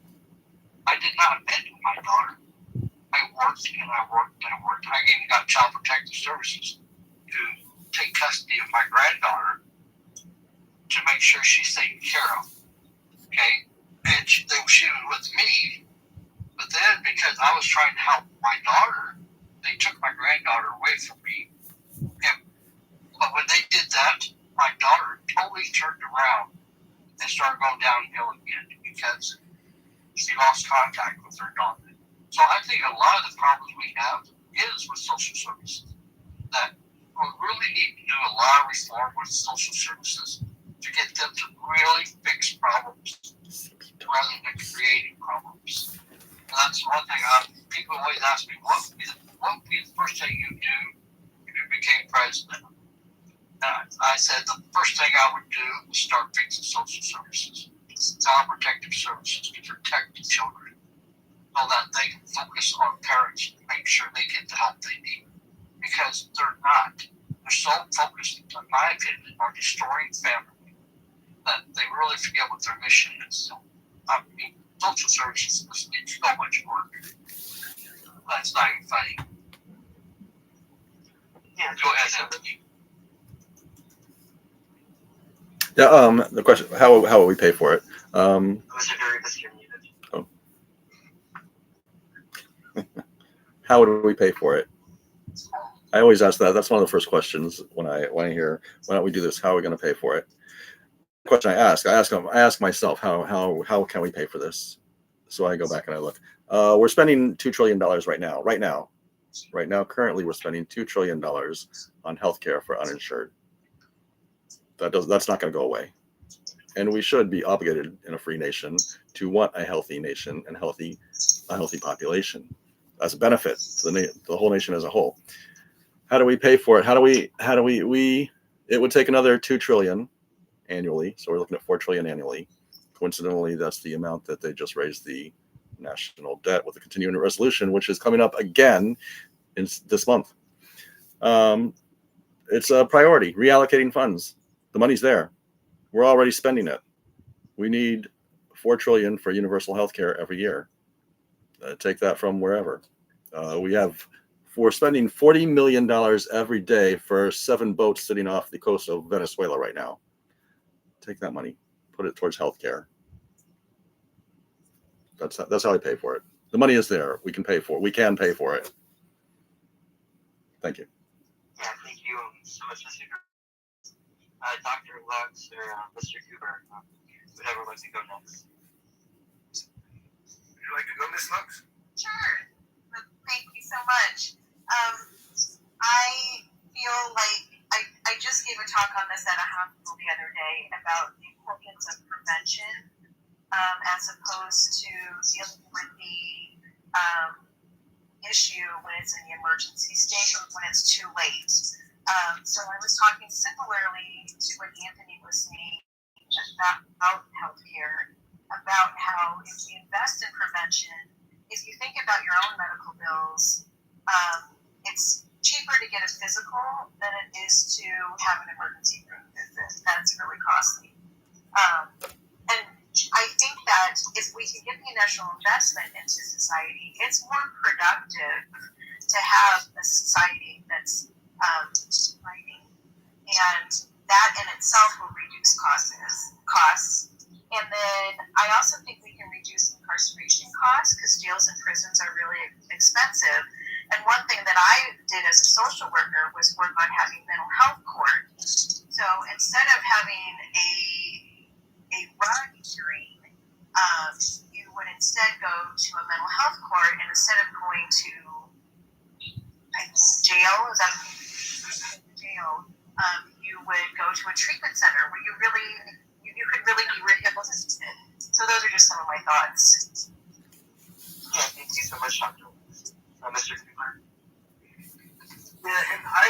I did not abandon my daughter. I worked and I worked and I worked. I even got Child Protective Services to take custody of my granddaughter to make sure she's taken care of. Okay? And she was with me, but then because I was trying to help my daughter, they took my granddaughter away from me. But when they did that, my daughter totally turned around and started going downhill again because she lost contact with her daughter. So I think a lot of the problems we have is with social services. That we really need to do a lot of reform with social services to get them to really fix problems rather than creating problems. And that's one thing people always ask me, what would be the first thing you do if you became president? I said the first thing I would do is start fixing social services, Child Protective Services to protect the children so that they can focus on parents and make sure they get the help they need. Because they're not. They're so focused, in my opinion, on destroying family that they really forget what their mission is. So, I mean, social services need so much work. That's not even funny. Yeah, Go ahead, Anthony. Yeah. The question: How will we pay for it? Mr. Doritas, you're muted. Oh. How would we pay for it? I always ask that. That's one of the first questions when I hear, why don't we do this? How are we going to pay for it? The question I ask myself, how can we pay for this? So I go back and I look. We're spending $2 trillion right now. Right now, currently, we're spending $2 trillion on healthcare for uninsured. That's not going to go away, and we should be obligated in a free nation to want a healthy nation and a healthy population as a benefit to the whole nation as a whole. How do we pay for it? How do we? It would take another $2 trillion annually, so we're looking at $4 trillion annually. Coincidentally, that's the amount that they just raised the national debt with the continuing resolution, which is coming up again in this month. It's a priority, reallocating funds. The money's there. We're already spending it. We need $4 trillion for universal health care every year. Take that from wherever. We have for spending $40 million every day for 7 boats sitting off the coast of Venezuela right now. Take that money, put it towards healthcare. That's how I pay for it. The money is there. We can pay for it. We can pay for it. Thank you. Yeah, thank you so much, Mr. Cooper. Dr. Lux or Mr. Cooper, whoever would like to go next. Would you like to go, Miss Lux? Sure. Thank you so much. I feel like I just gave a talk on this at a hospital the other day about the importance of prevention as opposed to dealing with the issue when it's in the emergency state or when it's too late. So I was talking similarly to what Anthony was saying about healthcare, about how if we invest in prevention, if you think about your own medical bills, it's cheaper to get a physical than it is to have an emergency room visit. That's really costly. And I think that if we can get the initial investment into society, it's more productive to have a society that's fighting. And that in itself will reduce costs. And then I also think we can reduce incarceration costs because jails and prisons are really expensive. And one thing that I did as a social worker was work on having mental health court. So instead of having a run hearing, you would instead go to a mental health court, and instead of going to jail, you would go to a treatment center where you could really be rehabilitated. So those are just some of my thoughts. Yeah, thank you so much, Dr. Mr. Cooper. Yeah, and I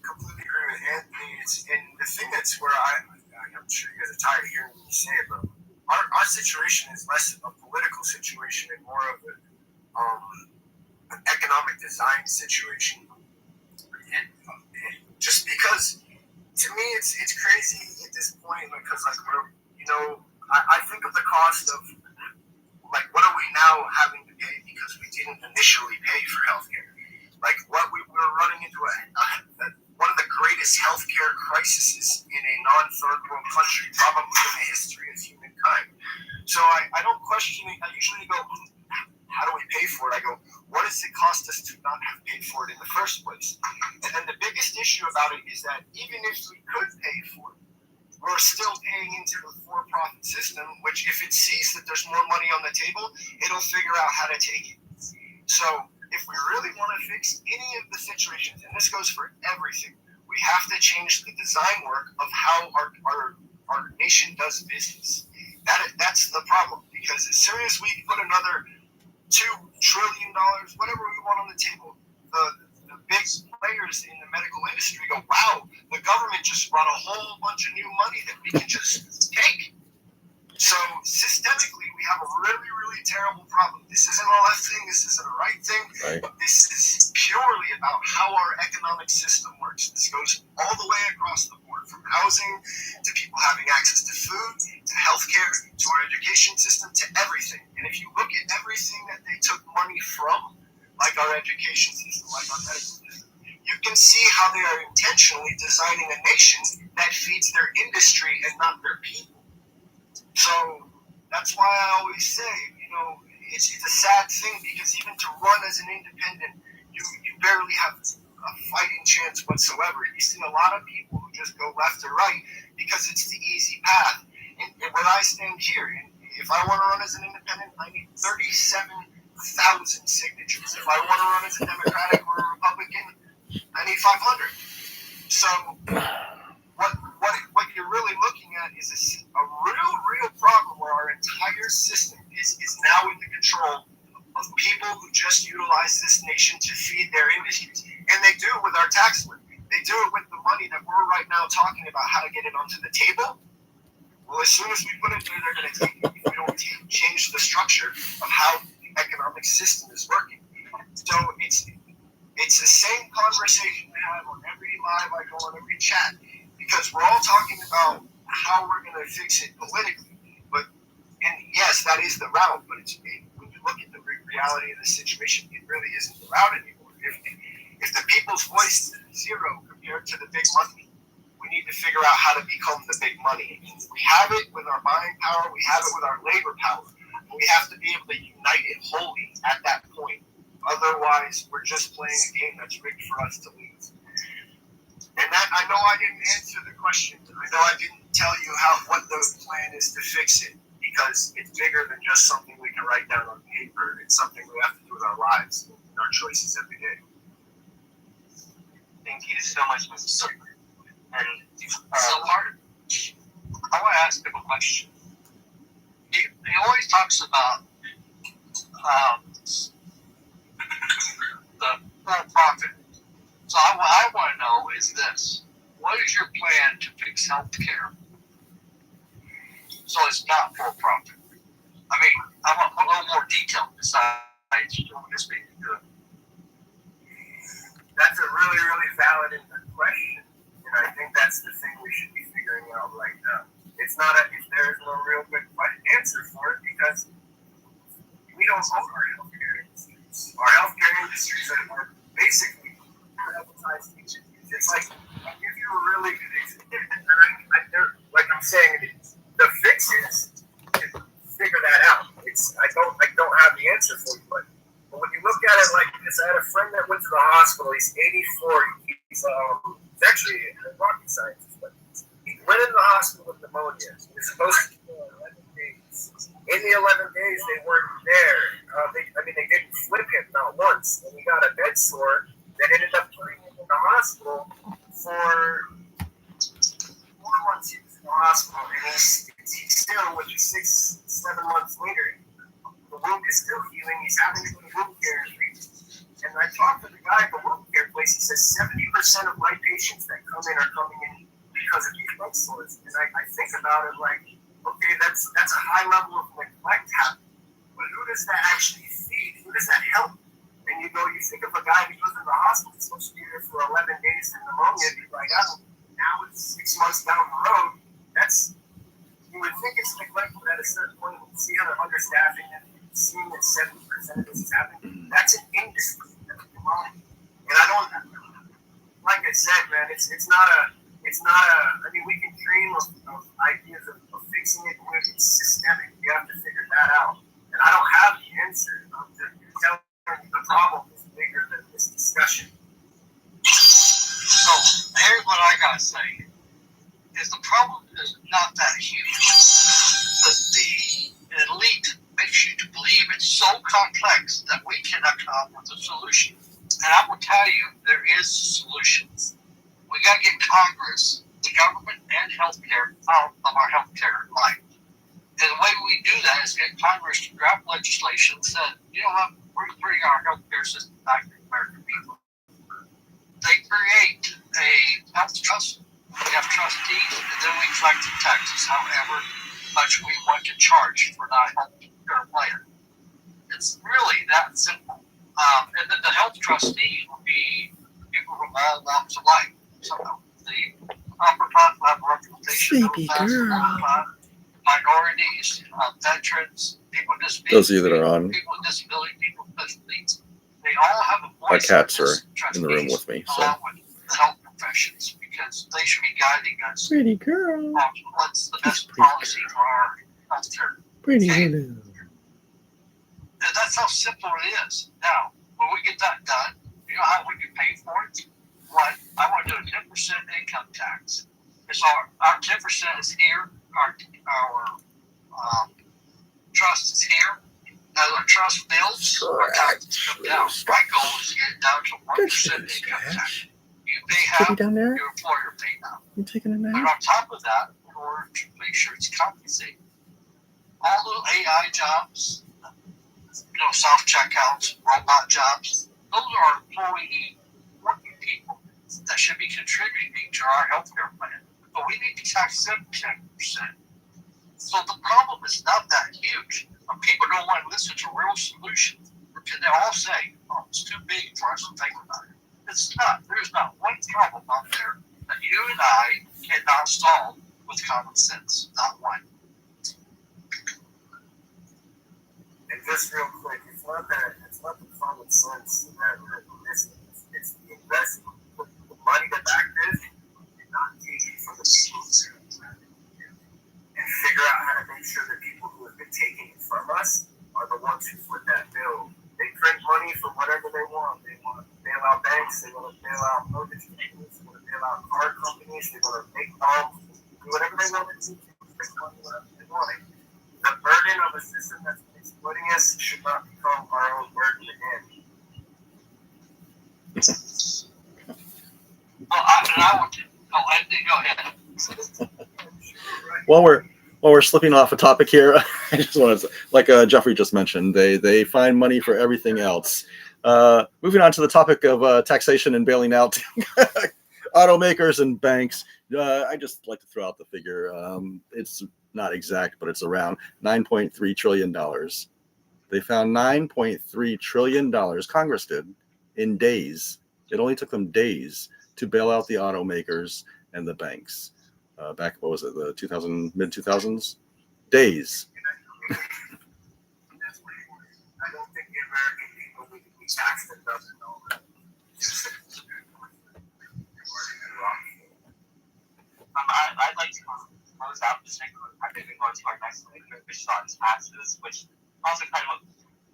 completely agree with Anthony. And the thing that's where I'm sure you guys are tired of hearing me say it, but our situation is less a political situation and more of an economic design situation. And just because, to me, it's crazy at this point because, like, I think of the cost of, like, what are we now having to pay because we didn't initially pay for healthcare? Like, what we're running into one of the greatest healthcare crises in a non-third world country, probably in the history of humankind. So I don't question it. I usually go, how do we pay for it? I go, what does it cost us to not have paid for it in the first place? And then the biggest issue about it is that even if we could pay for it, we're still paying into the for-profit system, which if it sees that there's more money on the table, it'll figure out how to take it. So if we really want to fix any of the situations, and this goes for everything, we have to change the design work of how our nation does business. That's the problem, because as soon as we put another $2 trillion, whatever we want on the table, the big players in the medical industry go, wow, the government just brought a whole bunch of new money that we can just take. So systemically, we have a really, really terrible problem. This isn't a left thing. This isn't a right thing. Right. This is purely about how our economic system works. This goes all the way across the board, from housing to people having access to food, to healthcare, to our education system, to everything. And if you look at everything that they took money from, like our education system, like our medical system, you can see how they are intentionally designing a nation that feeds their industry and not their people. So that's why I always say, it's a sad thing, because even to run as an independent, you barely have a fighting chance whatsoever. You see a lot of people who just go left or right because it's the easy path. And when I stand here, and if I want to run as an independent, I need 37,000 signatures. If I want to run as a Democratic or a Republican, I need 500. So what you're really looking at is a real problem where our entire system is now in the control of people who just utilize this nation to feed their industries. And they do it with our tax money. They do it with the money that we're right now talking about how to get it onto the table. Well, as soon as we put it there, they're going to take it if we don't change the structure of how the economic system is working. So it's the same conversation we have on every live I go on, every chat, because we're all talking about how we're going to fix it politically. And yes, that is the route, but when you look at the reality of the situation, it really isn't the route anymore. if the people's voice is zero compared to the big money, we need to figure out how to become the big money. We have it with our buying power, we have it with our labor power. We have to be able to unite it wholly at that point. Otherwise, we're just playing a game that's rigged for us to lose. And that, I know I didn't answer the question. I know I didn't tell you what the plan is to fix it, because it's bigger than just something we can write down on paper. It's something we have to do with our lives and our choices every day. Thank you so much, Mr. Circle. And So, Martin, I want to ask him a question. He always talks about the for-profit. So what I want to know is this. What is your plan to fix health care so it's not for-profit? I mean, I want a little more detail besides just being good. That's a really, really valid and good question. And I think that's the thing we should be figuring out right now. It's not there's no real good answer for it, because we don't own our healthcare industries. Our healthcare industries are basically privatized entities. It's like, I'll give you a really good example. Like I'm saying, the fix is to figure that out. I don't have the answer for you, but when you look at it like this, I had a friend that went to the hospital. He's 84. He's actually a rocket scientist, but he went into the hospital with pneumonia. He was supposed to be there 11 days. In the 11 days, they weren't there. They didn't flip him not once, and he got a bed sore that ended up putting him in the hospital for 4 months. He was in the hospital, and he's still, which is 6-7 months later, the wound is still healing. He's having to go to wound care. And I talked to the guy at the wound care place. He says 70% of my patients that come in are coming in because of these bed sores. And I think about it like, okay, that's a high level of neglect happening. But who does that actually feed? Who does that help? And you think of a guy who goes to the hospital, he's supposed to be there for 11 days for pneumonia, be like, oh, now it's 6 months down the road. You would think it's neglect, but at a certain point, you see how they're understaffing and seeing that 70% of this is happening. That's an industry. That's pneumonia. And I don't, like I said, man, it's not a, I mean, we can dream of ideas of fixing it, but it's systemic. You have to figure that out. And I don't have the answer. I'm just telling you the problem is bigger than this discussion. So here's what I gotta say: is the problem is not that huge. The elite makes you to believe it's so complex that we cannot come up with a solution. And I will tell you, there is solutions. We got to get Congress, the government, and healthcare out of our healthcare life. And the way we do that is get Congress to draft legislation that says, you know what, we're bringing our healthcare system back to the American people. They create a health trust. We have trustees, and then we collect the taxes, however much we want to charge for that healthcare plan. It's really that simple. And then the health trustee will be people from all walks of life. So the upper class will have representation, Sleepy girl. minorities, veterans, people with disabilities. Those of you that are on, people with disability, people with special needs. They all have a voice. my cats are as in the room trustees, with me, so. along with the health professions, because they should be guiding us Pretty girl. on what's the best pretty policy for our healthcare. Pretty Okay. little. And that's how simple it is. Now, when we get that done, you know how we can pay for it? What? I want to do a 10% income tax. It's our 10% is here. Our trust is here. As our trust builds, our taxes come down. My goal is to get it down to 1% income tax. You pay half, Kitty down there? your employer pay half. You taking a And nap? on top of that, in order to make sure it's compensated, all those AI jobs, self-checkouts, robot jobs, those are employee working people that should be contributing to our healthcare plan. But we need to tax them 10%. So the problem is not that huge. But people don't want to listen to real solutions because they all say, oh, it's too big for us to think about it. It's not. There's not one problem out there that you and I cannot solve with common sense. Not one. And just real quick, if not the common sense that we're missing. It's the investment. The money to back this is not taken from the people and figure out how to make sure the people who have been taking it from us are the ones who foot that bill. They print money for whatever they want. They want to bail out banks. They want to bail out mortgage companies. They want to bail out car companies. They want to make bombs. Do whatever they want to do. Print money whatever they want. The burden of a system that's exploiting us should not become our own burden again. Well, I would. Oh, Anthony, go ahead. While we're slipping off a topic here, I just want to, like Jeffrey just mentioned, they find money for everything else. Moving on to the topic of taxation and bailing out automakers and banks, I just like to throw out the figure. It's not exact, but it's around $9.3 trillion. They found $9.3 trillion, Congress did, in days. It only took them days to bail out the automakers and the banks. Back, what was it, the mid-2000s? Days. I don't think the American people need to be taxed and doesn't know that. I'd like to close out the segment. I think we go to our next segment, which is on taxes, which also kind of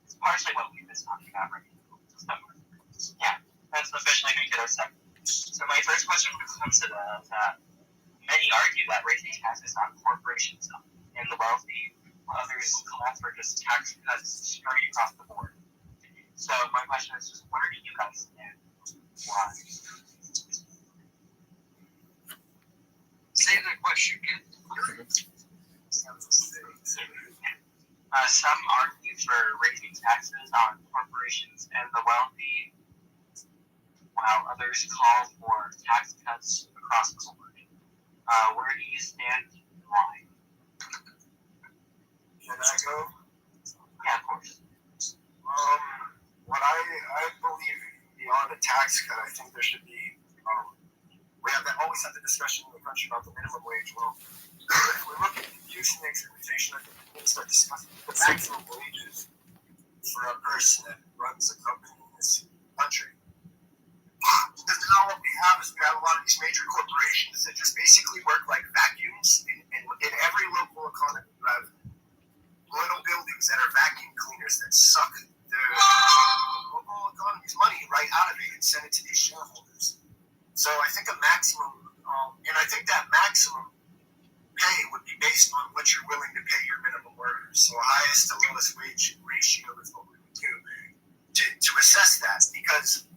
is partially what we've been talking about right now. So, yeah, that's officially going to get our segment. So my first question comes to that many argue that raising taxes on corporations and the wealthy, others call for just tax cuts straight across the board. So my question is just, where do you guys stand? Why? Say the question again. Some argue for raising taxes on corporations and the wealthy, while others call for tax cuts across the board. Where do you stand and why? Can I go? Yeah, of course. What I believe beyond a tax cut, I think there should be. We always have the discussion in the country about the minimum wage. Well, if we look at the use and exploitation, I think we need to start discussing the maximum wages for a person that runs a company in this country. Because now what we have is we have a lot of these major corporations that just basically work like vacuums. And in every local economy, you have little buildings that are vacuum cleaners that suck the local economy's money right out of it and send it to these shareholders. So I think a maximum, and I think that maximum pay would be based on what you're willing to pay your minimum workers. So highest to lowest wage ratio is what we would do to assess that, because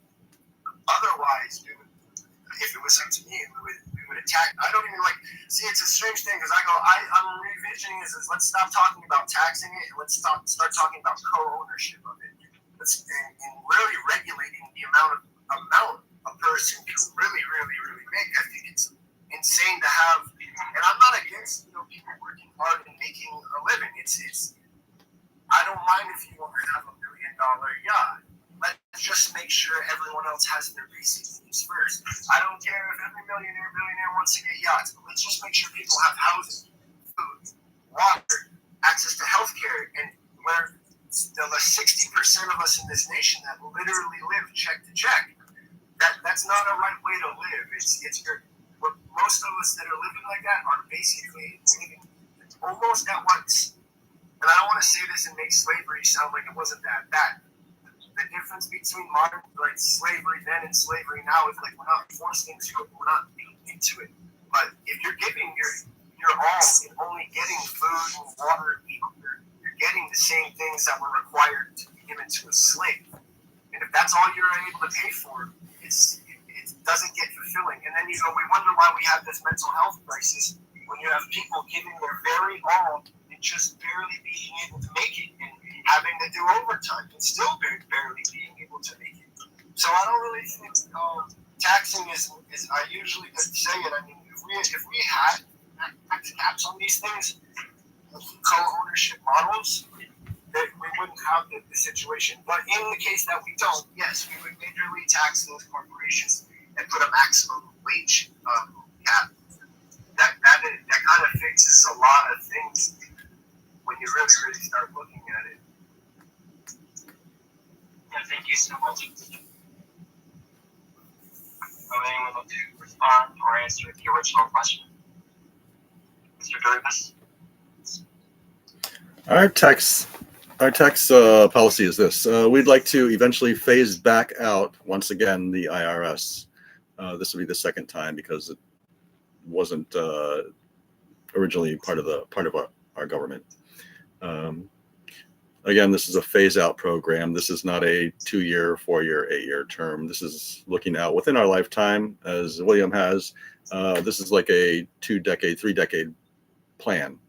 otherwise, if it was up to me, we would attack. I don't even see, it's a strange thing because I'm revisioning this as let's stop talking about taxing it and let's start talking about co-ownership of it. And really regulating the amount a person can really make. I think it's insane to have, and I'm not against people working hard and making a living. It's I don't mind if you want to have $1 billion yacht. Let's just make sure everyone else has their basic needs first. I don't care if every billionaire wants to get yachts, but let's just make sure people have housing, food, water, access to healthcare, and where the 60% of us in this nation that literally live check to check. That's not a right way to live. It's most of us that are living like that are basically living almost at once. And I don't want to say this and make slavery sound like it wasn't that bad. The difference between modern slavery then and slavery now is we're not forced into it, we're not being into it. But if you're giving your all and only getting food and water, you're getting the same things that were required to be given to a slave. And if that's all you're able to pay for, it doesn't get fulfilling. And then we wonder why we have this mental health crisis when you have people giving their very all and just barely being able to make it, and having to do overtime and still barely being able to make it. So I don't really think taxing is. I usually just say it. I mean, if we had tax caps on these things, co-ownership models, that we wouldn't have the situation. But in the case that we don't, yes, we would majorly tax those corporations and put a maximum wage cap. That kind of fixes a lot of things when you really start looking at it. Yeah, thank you so much. Will anyone like to respond or answer the original question? Mr. Davis? Our tax policy is this. We'd like to eventually phase back out once again the IRS. This will be the second time because it wasn't originally part of our government. Again, this is a phase-out program. This is not a 2-year, 4-year, 8-year term. This is looking out within our lifetime, as William has. This is like a 2-decade, 3-decade plan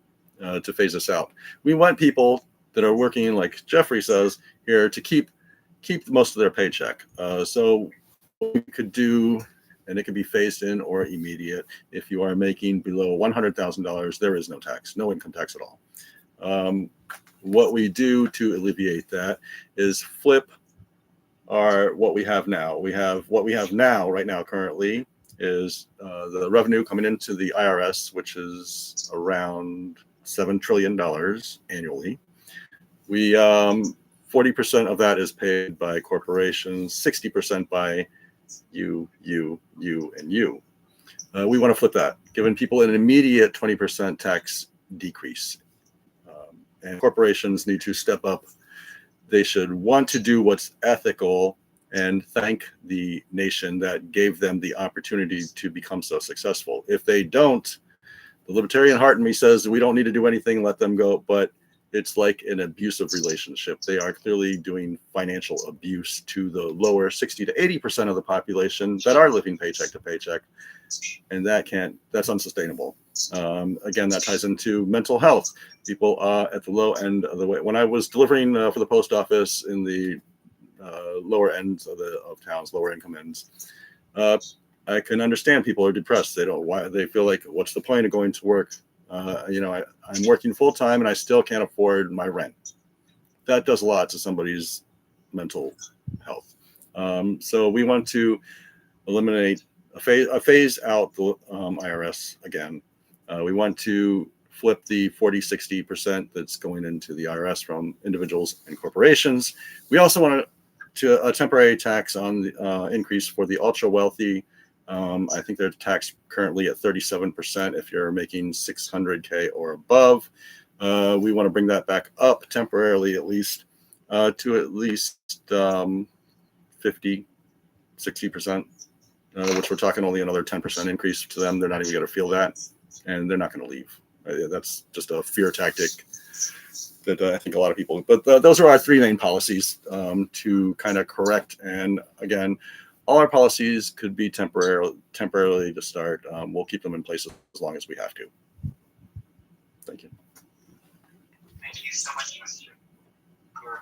to phase us out. We want people that are working, like Jeffrey says here, to keep most of their paycheck. So what we could do, and it can be phased in or immediate. If you are making below $100,000, there is no tax, no income tax at all. What we do to alleviate that is flip what we have now. What we have now, right now, currently, is the revenue coming into the IRS, which is around $7 trillion annually. 40% of that is paid by corporations, 60% by you, and you. We want to flip that, giving people an immediate 20% tax decrease. And corporations need to step up. They should want to do what's ethical and thank the nation that gave them the opportunity to become so successful. If they don't, the libertarian heart in me says we don't need to do anything, let them go. But it's like an abusive relationship. They are clearly doing financial abuse to the lower 60 to 80% of the population that are living paycheck to paycheck. And that's unsustainable. Again, that ties into mental health. People at the low end of the way. When I was delivering for the post office in the lower ends of towns, lower income ends, I can understand people are depressed. They feel like, what's the point of going to work? I'm working full time and I still can't afford my rent. That does a lot to somebody's mental health. So we want to eliminate phase out the IRS again. We want to flip the 40-60% that's going into the IRS from individuals and corporations. We also want to a temporary tax on the increase for the ultra wealthy. I think they're taxed currently at 37% if you're making 600K or above. We want to bring that back up temporarily, at least to at least 50, 60%, which we're talking only another 10% increase to them. They're not even going to feel that, and they're not going to leave. That's just a fear tactic that I think a lot of people. But those are our three main policies to kind of correct. And again, all our policies could be temporarily to start. We'll keep them in place as long as we have to. Thank you. Thank you so much, Mr. Gore.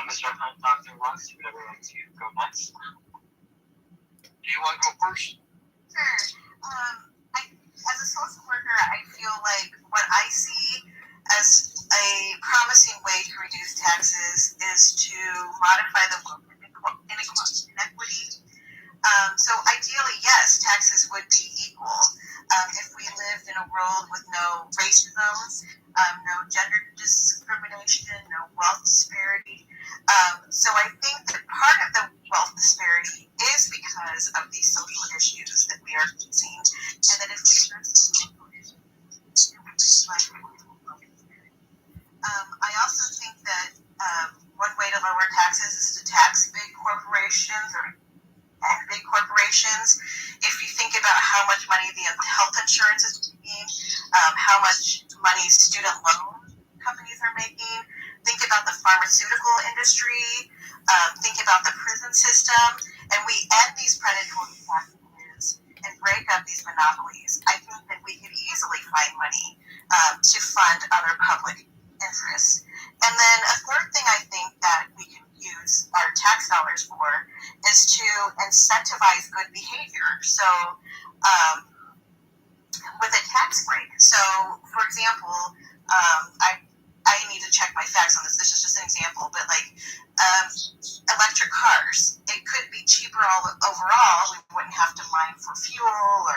Mr. Hunt, Dr. Ross, you would ever like to go next? Do you want to go first? Sure. As a social worker, I feel like what I see as a promising way to reduce taxes is to modify the wealth inequity. So ideally, yes, taxes would be equal. If we lived in a world with no racism, no gender discrimination, no wealth disparity. So I think that part of the wealth disparity is because of these social issues that we are facing, and that if we address the social issues, it would reflect wealth disparity. I also think that one way to lower taxes is to tax big corporations and big corporations. If you think about how much money the health insurance is making, how much money student loan companies are making, think about the pharmaceutical industry, think about the prison system, and we end these predatory practices and break up these monopolies. I think that we could easily find money to fund other public interests. And then a third thing I think that we can use our tax dollars for is to incentivize good behavior. So with a tax break. So for example, I need to check my facts on this. This is just an example, but like electric cars, it could be cheaper overall. We wouldn't have to mine for fuel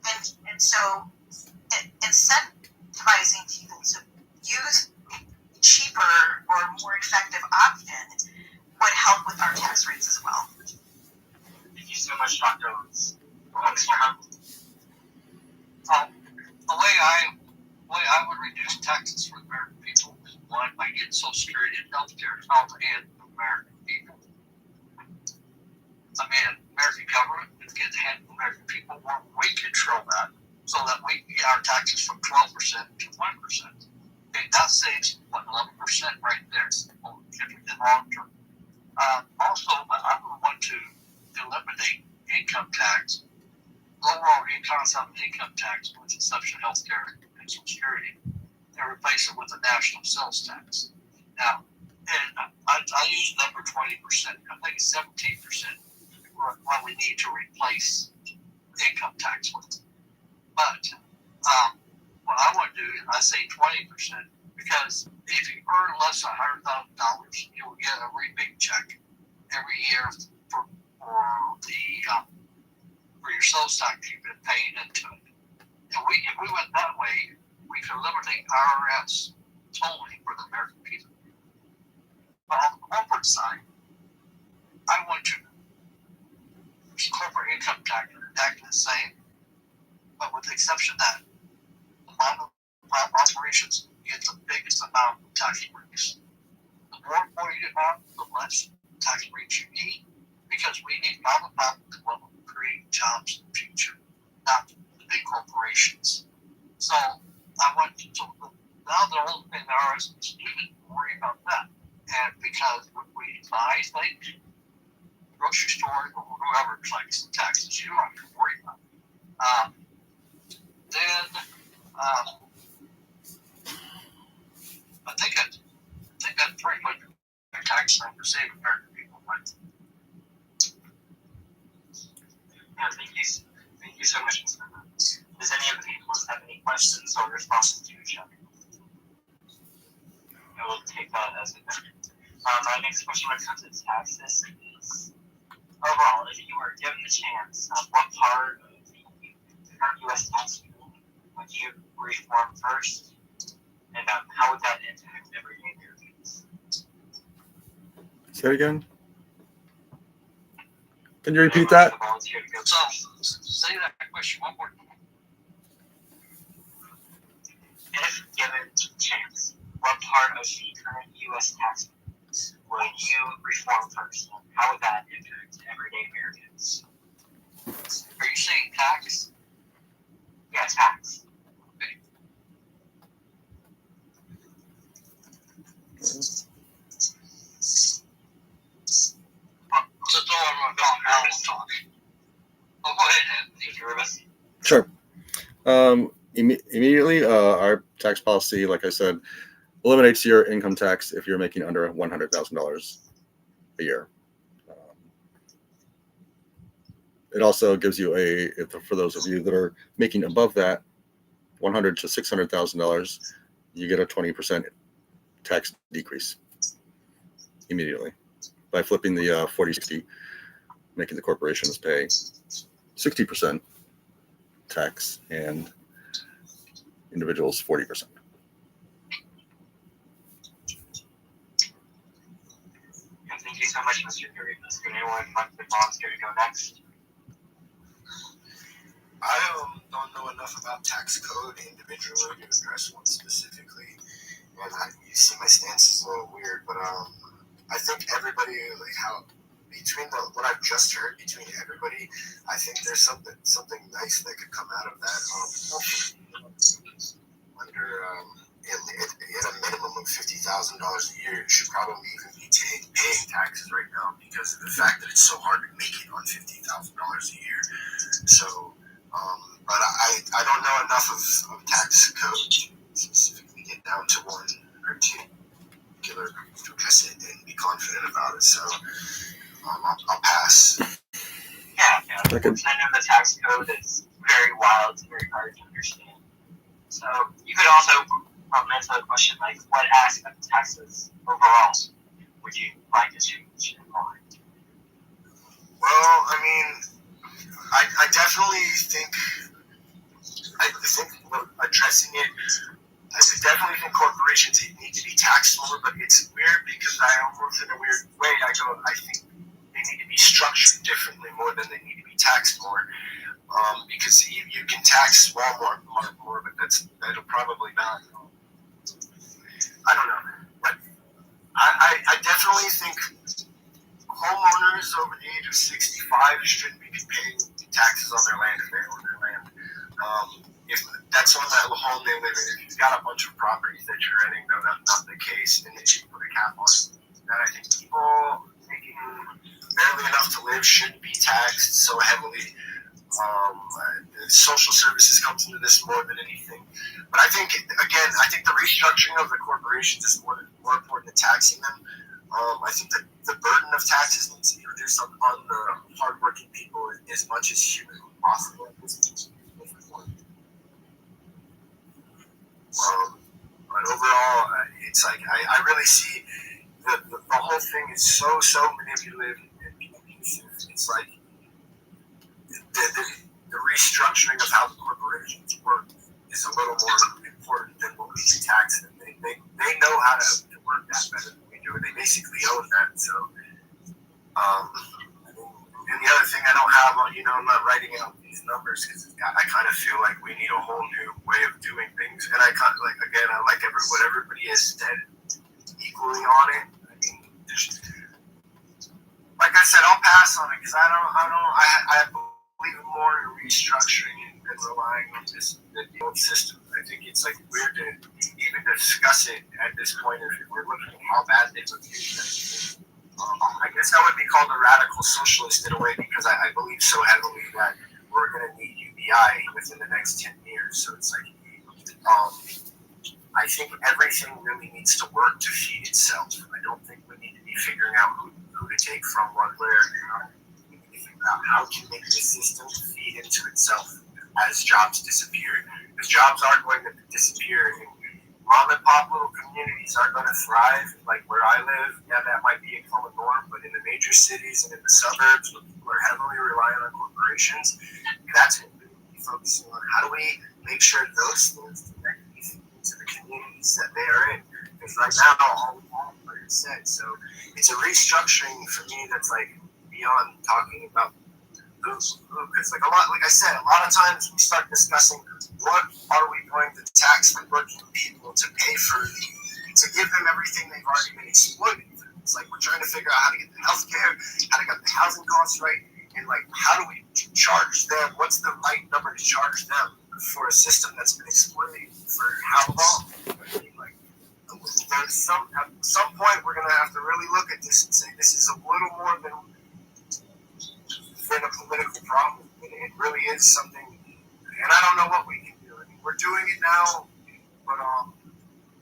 and so incentivizing people to use cheaper or more effective option would help with our tax rates as well. Thank you so much, Dr. Lutz. Mr. Hunt? The way I would reduce taxes for American people is one, by getting Social Security and healthcare out of the hand of American people. I mean, American government is getting the hand of American people where we control that so that we can get our taxes from 12% to 1%. Okay, that saves, 11% right there in the long term. Also, I would want to eliminate income tax, overall income tax with the exception of healthcare and Social Security, and replace it with a national sales tax. Now, and I use the number 20%. I think it's 17% what we need to replace income tax with. But what I want to do is I say 20%, because if you earn less than $100,000, you will get a rebate check every year for your sales tax you've been paying into it. And if we went that way, we could eliminate IRS totally for the American people. But on the corporate side, I want to corporate income tax exactly the same, but with the exception that the mom and pop operations get the biggest amount of tax breaks. The more employees you have, the less tax breaks you need, because we need mom and pop to create jobs in the future, not the big corporations. So I want to, now the only thing the IRS is doing is worry about that. And because when we buy things, grocery store or whoever collects the taxes, you don't have to worry about it. I think that's pretty much a tax number to save American people money. Yeah, thank you so much, Mr. Hunt. Does any of the people have any questions or responses to each other? I will take that as a no. My next question when it comes to taxes is, overall, if you were given the chance, what part of the current U.S. tax code would you reform first, and how would that impact everyday Americans? Say it again. Can you repeat that? So, say that question one more time. If given the chance, what part of the current U.S. tax code would you reform first? How would that impact everyday Americans? Are you saying tax? Yeah, tax. Okay. Since I'm about now, we'll talk. Oh, go ahead, Anthony. Sure. Immediately, our tax policy, like I said, eliminates your income tax if you're making under $100,000 a year. It also gives you for those of you that are making above that, $100,000 to $600,000, you get a 20% tax decrease immediately by flipping the 40-60, making the corporations pay 60% tax and individuals 40%. Thank you so much, Mr. Curry. Does anyone want to volunteer to go next? I don't know enough about tax code individually to address one specifically, and you see my stance is a little weird, but I think everybody, like how between what I've just heard between everybody, I think there's something nice that could come out of that. Under at a minimum of $50,000 a year, you should probably even be paying taxes right now because of the fact that it's so hard to make it on $50,000 a year. So, but I don't know enough of tax code to specifically get down to one or two particular to address it and be confident about it. So, I'll pass. Yeah. I know the tax code is very wild, it's very hard to understand. So you could also answer the question like, what aspect of taxes overall would you like to change and why? Well, I mean, I definitely think addressing it, I would definitely think corporations need to be taxed more, but it's weird because I almost, in a weird way, I think they need to be structured differently more than they need to be taxed more. Because you can tax Walmart more, but that'll probably not. I don't know, but I definitely think homeowners over the age of 65 shouldn't be paying taxes on their land if they own their land. If that's on that home they live in, if you've got a bunch of properties that you're renting, though, that's not the case, and they should put a cap on it. That I think people making barely enough to live shouldn't be taxed so heavily. Social services comes into this more than anything. But I think, again, the restructuring of the corporations is more important than taxing them. I think that the burden of taxes needs to be reduced on the hardworking people as much as humanly possible. But overall, it's like I really see the whole thing is so manipulative and abusive. It's like the restructuring of how the corporations work is a little more important than what we can tax them. They know how to work that better than we do, and they basically own that. So, and the other thing I don't have on, I'm not writing out these numbers because I kind of feel like we need a whole new way of doing things. And I kind of I like what everybody has said equally on it. I mean, like I said, I'll pass on it because I believe more in restructuring and relying on the old system. I think it's like weird to even discuss it at this point if we're looking at how bad they've abused it. I guess I would be called a radical socialist in a way because I believe so heavily that we're going to need UBI within the next 10 years. So it's like, I think everything really needs to work to feed itself. I don't think we need to be figuring out who to take from what where. We need to figure out how to make the system feed into itself as jobs disappear. Because jobs are going to disappear. Mom and pop little communities are going to thrive. Like where I live, yeah, that might be a common norm, but in the major cities and in the suburbs where people are heavily reliant on corporations, that's what we need to be focusing on. How do we make sure those things connect to the communities that they are in? Because right now, all is said. So it's a restructuring for me that's like beyond talking about because like I said, a lot of times we start discussing what are we going to tax the working people to pay for, to give them everything they've already been exploited. It's like we're trying to figure out how to get the healthcare, how to get the housing costs right, and like how do we charge them? What's the right number to charge them for a system that's been exploited for how long? I mean, like, there's at some point we're gonna have to really look at this and say this is a little more than a political problem. It really is something, and I don't know what we can do. I mean, we're doing it now, but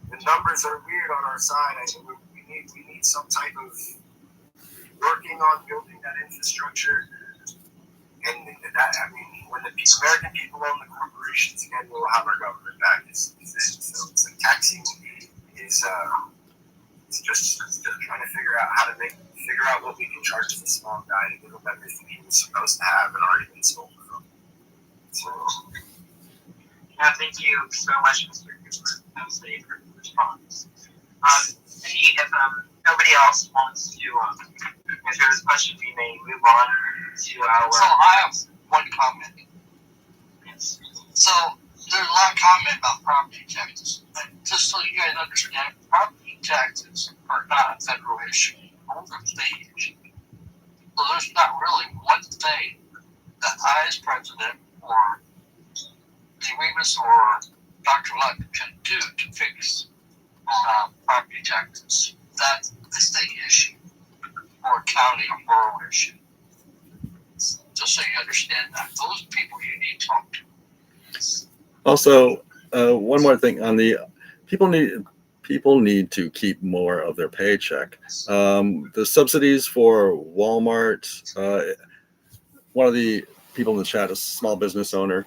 the numbers are weird on our side. I think we need some type of working on building that infrastructure, and that, I mean, when the American people own the corporations again, we'll have our government back. So it's like taxing is it's just trying to figure out how to figure out what we can charge the small guy to give him everything he was supposed to have and already been sold from. So, yeah, thank you so much, Mr. Cooper, for your response. If nobody else wants to answer this question, we may move on to our. So I have one comment. Yes. So there's a lot of comment about property taxes. But just so you guys understand, property taxes are not a federal issue. Those are state issue. So there's not really one thing that I, as president, or Remus or Dr. Luck can do to fix property taxes. That's a state issue, or county or borough issue. Just so you understand that. Those people you need to talk to. Also, one more thing on the people need to keep more of their paycheck. The subsidies for Walmart, one of the people in the chat, a small business owner.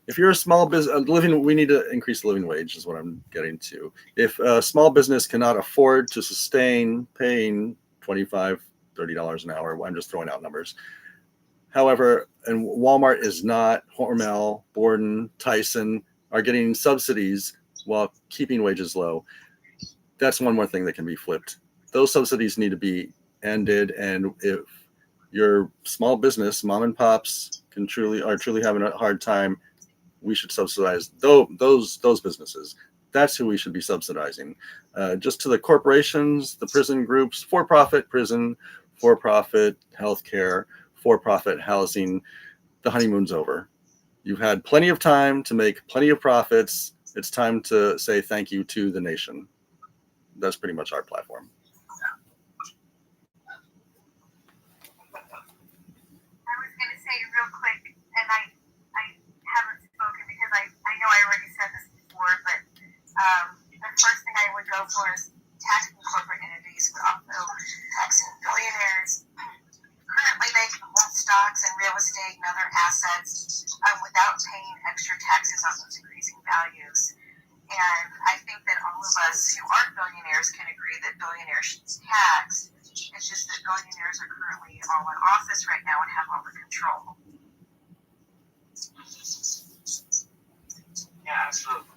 If you're a small business, we need to increase the living wage is what I'm getting to. If a small business cannot afford to sustain paying $25, $30 an hour, I'm just throwing out numbers. However, and Walmart is not, Hormel, Borden, Tyson are getting subsidies while keeping wages low. That's one more thing that can be flipped. Those subsidies need to be ended, and if your small business, mom and pops, are truly having a hard time, we should subsidize those businesses. That's who we should be subsidizing. Just to the corporations, the prison groups, for-profit prison, for-profit healthcare, for-profit housing, the honeymoon's over. You've had plenty of time to make plenty of profits. It's time to say thank you to the nation. That's pretty much our platform. I was going to say real quick, and I haven't spoken because I know I already said this before, but the first thing I would go for is taxing corporate entities, but also taxing billionaires. Currently, they can hold stocks and real estate and other assets without paying extra taxes on those increasing values. And I think that all of us who aren't billionaires can agree that billionaires should be taxed. It's just that billionaires are currently all in office right now and have all the control. Yeah, absolutely.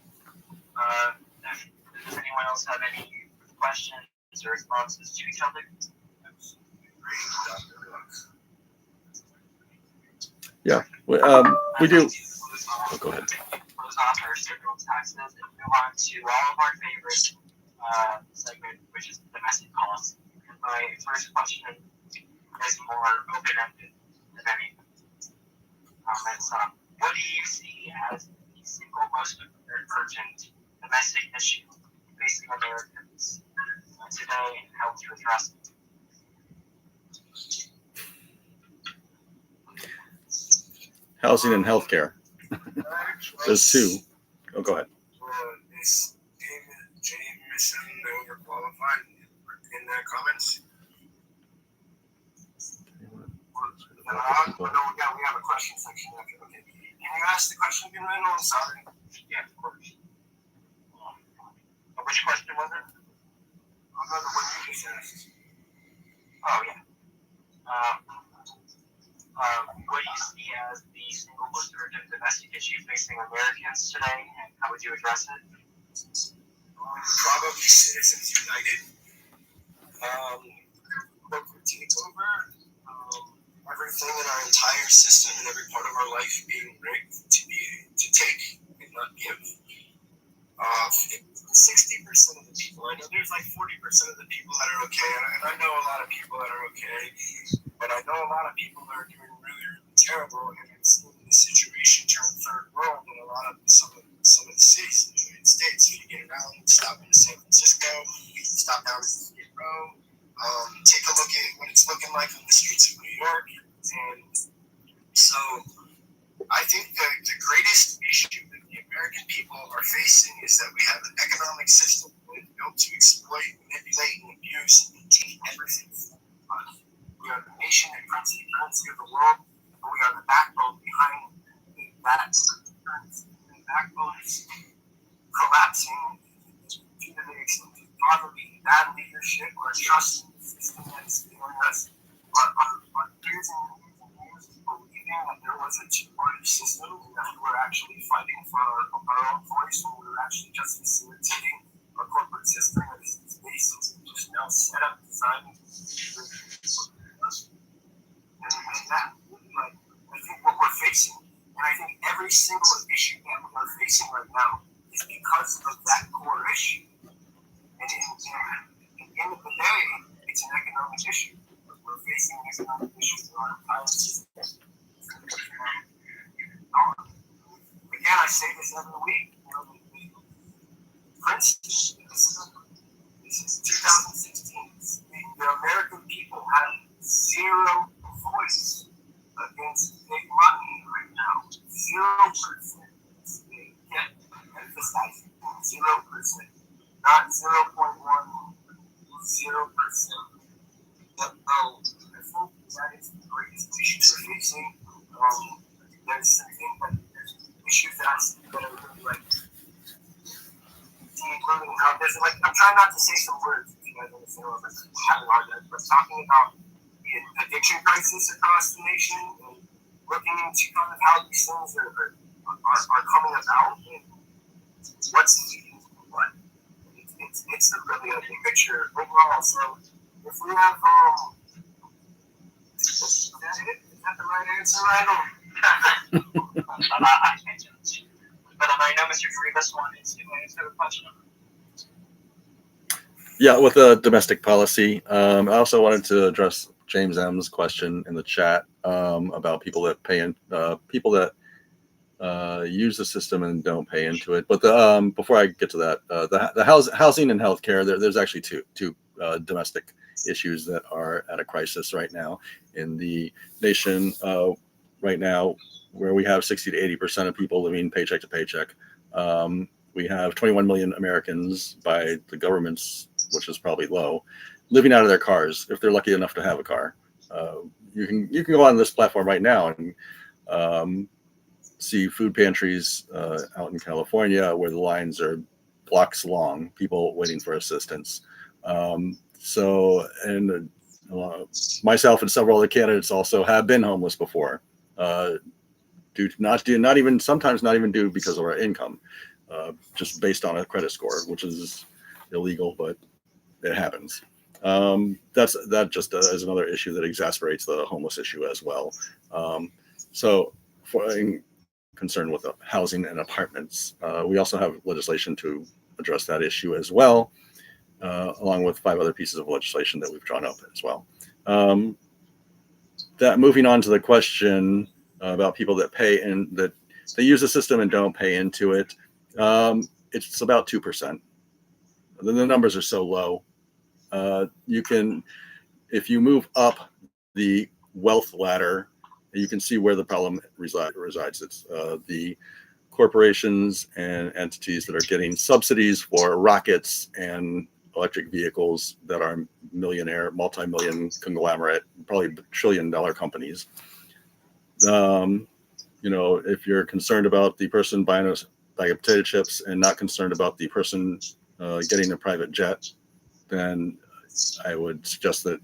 Does anyone else have any questions or responses to each other? Yeah, we do. Oh, go ahead. Close off our federal taxes and move on to all of our favorite segment, which is domestic policy. And my first question is more open-ended than anything. What do you see as the single most urgent domestic issue facing Americans today, and how would you address it? Housing and healthcare. There's two. Oh, go ahead. Is Jameson overqualified in their comments? We have a question section. Okay. Can you ask the question again? I'm sorry. Yeah, of course. Which question was it? Another one you just asked. Oh, yeah. What do you see as the single most urgent domestic issue facing Americans today, and how would you address it? Probably Citizens United. Corporate takeover. Everything in our entire system and every part of our life being rigged to take and not give. 60% of the people, I know there's like 40% of the people that are okay, and I know a lot of people that are okay, but I know a lot of people that are doing really, really terrible, and it's in the situation turn third world in a lot of some of the cities in the United States. You get around, stop in San Francisco, stop down in Skid Row, take a look at what it's looking like on the streets of New York, and so I think the greatest issue that the American people are facing is that we have an economic system built to exploit, manipulate, and abuse and take everything from us. We are the nation that prints the currency of the world, and we are the backbone behind that currency. The backbone is collapsing due to the extent of poverty, bad leadership, or trust in the system that is failing us. Our years and years believing that there was a two-party system and that we were actually fighting for our own voice when we were actually just facilitating a corporate system that is basically just now set up, designed, and that, like, I think what we're facing, and I think every single issue that we are facing right now is because of that core issue. And at the end of the day, it's an economic issue. We're facing economic issues in our entire system. Again, I say this every week. For instance, this is 2016. The American people have zero voice against big money right now. 0%. They get emphasized 0%, not 0.1, 0%. I think that is the greatest issue we're facing. There's issues that I see that are really like including how there's like I'm trying not to say some words if you guys understand what I'm having hard time, but talking about the addiction crisis across the nation and looking into kind of how these things are coming about and what's leading picture overall. So if we have is that it? Is that the right answer, Randall? I can't judge. But I know Mr. Freebus wanted to answer the question. Yeah, with the domestic policy, I also wanted to address James M's question in the chat about people that pay in, people that use the system and don't pay into it. But before I get to that, the housing and healthcare, there's actually two domestic issues that are at a crisis right now in the nation. Right now, where we have 60 to 80% of people living paycheck to paycheck. We have 21 million Americans by the government's, which is probably low, living out of their cars if they're lucky enough to have a car. You can go on this platform right now and see food pantries out in California where the lines are blocks long, people waiting for assistance. Myself and several other candidates also have been homeless before, sometimes not even due because of our income, just based on a credit score, which is illegal, but it happens. That just is another issue that exasperates the homeless issue as well. So in concern with housing and apartments, we also have legislation to address that issue as well, along with 5 other pieces of legislation that we've drawn up as well. That moving on to the question about people that pay and that they use the system and don't pay into it, it's about 2%. The numbers are so low. You can, if you move up the wealth ladder, you can see where the problem resides. It's the corporations and entities that are getting subsidies for rockets and electric vehicles that are millionaire, multi-million conglomerate, probably $1 trillion companies. If you're concerned about the person buying a bag of potato chips and not concerned about the person getting a private jet, then I would suggest that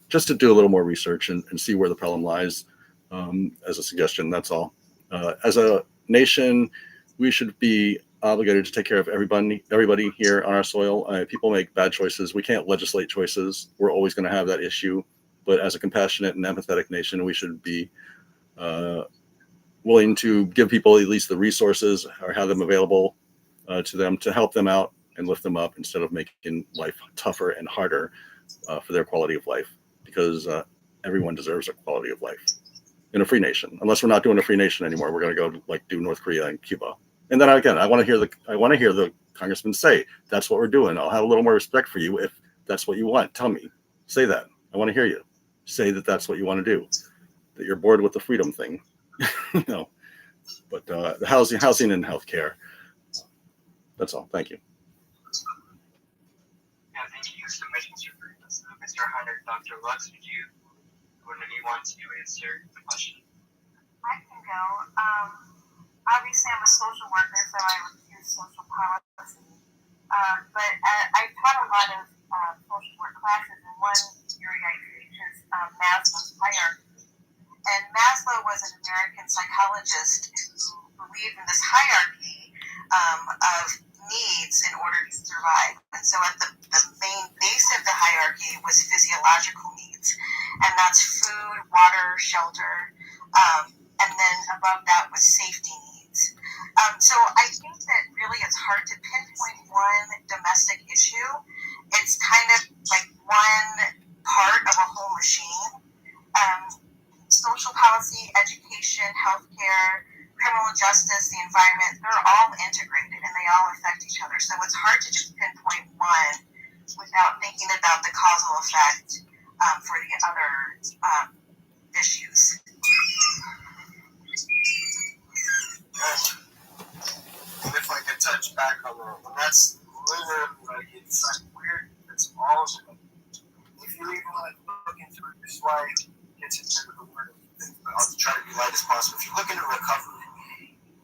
just to do a little more research and see where the problem lies, as a suggestion. That's all. As a nation, we should be obligated to take care of everybody here on our soil. People make bad choices. We can't legislate choices. We're always going to have that issue. But as a compassionate and empathetic nation, we should be willing to give people at least the resources or have them available to them to help them out and lift them up instead of making life tougher and harder for their quality of life, because everyone deserves a quality of life in a free nation. Unless we're not doing a free nation anymore, we're going to go do North Korea and Cuba. And then again, I want to hear the congressman say that's what we're doing. I'll have a little more respect for you if that's what you want. Tell me, say that. I want to hear you say that that's what you want to do. That you're bored with the freedom thing, But the housing and healthcare. That's all. Thank you. Yeah, thank you so much, Mr. Freebus. Mr. Hunter, Dr. Lux, would you want to answer the question? I can go. Obviously, I'm a social worker, so I would use social policy. But I've taught a lot of social work classes, and one theory I teach is Maslow's hierarchy. And Maslow was an American psychologist who believed in this hierarchy of needs in order to survive. And so at the main base of the hierarchy was physiological needs, and that's food, water, shelter, and then above that was safety needs. So I think that really it's hard to pinpoint one domestic issue. It's kind of like one part of a whole machine. Social policy, education, healthcare, criminal justice, the environment, they're all integrated and they all affect each other. So it's hard to just pinpoint one without thinking about the causal effect for the other issues. And if I could touch back on that, and that's literally it's like weird. It's all if you even look into it, this is why it gets into the word of things, but I'll try to be light as possible. If you look into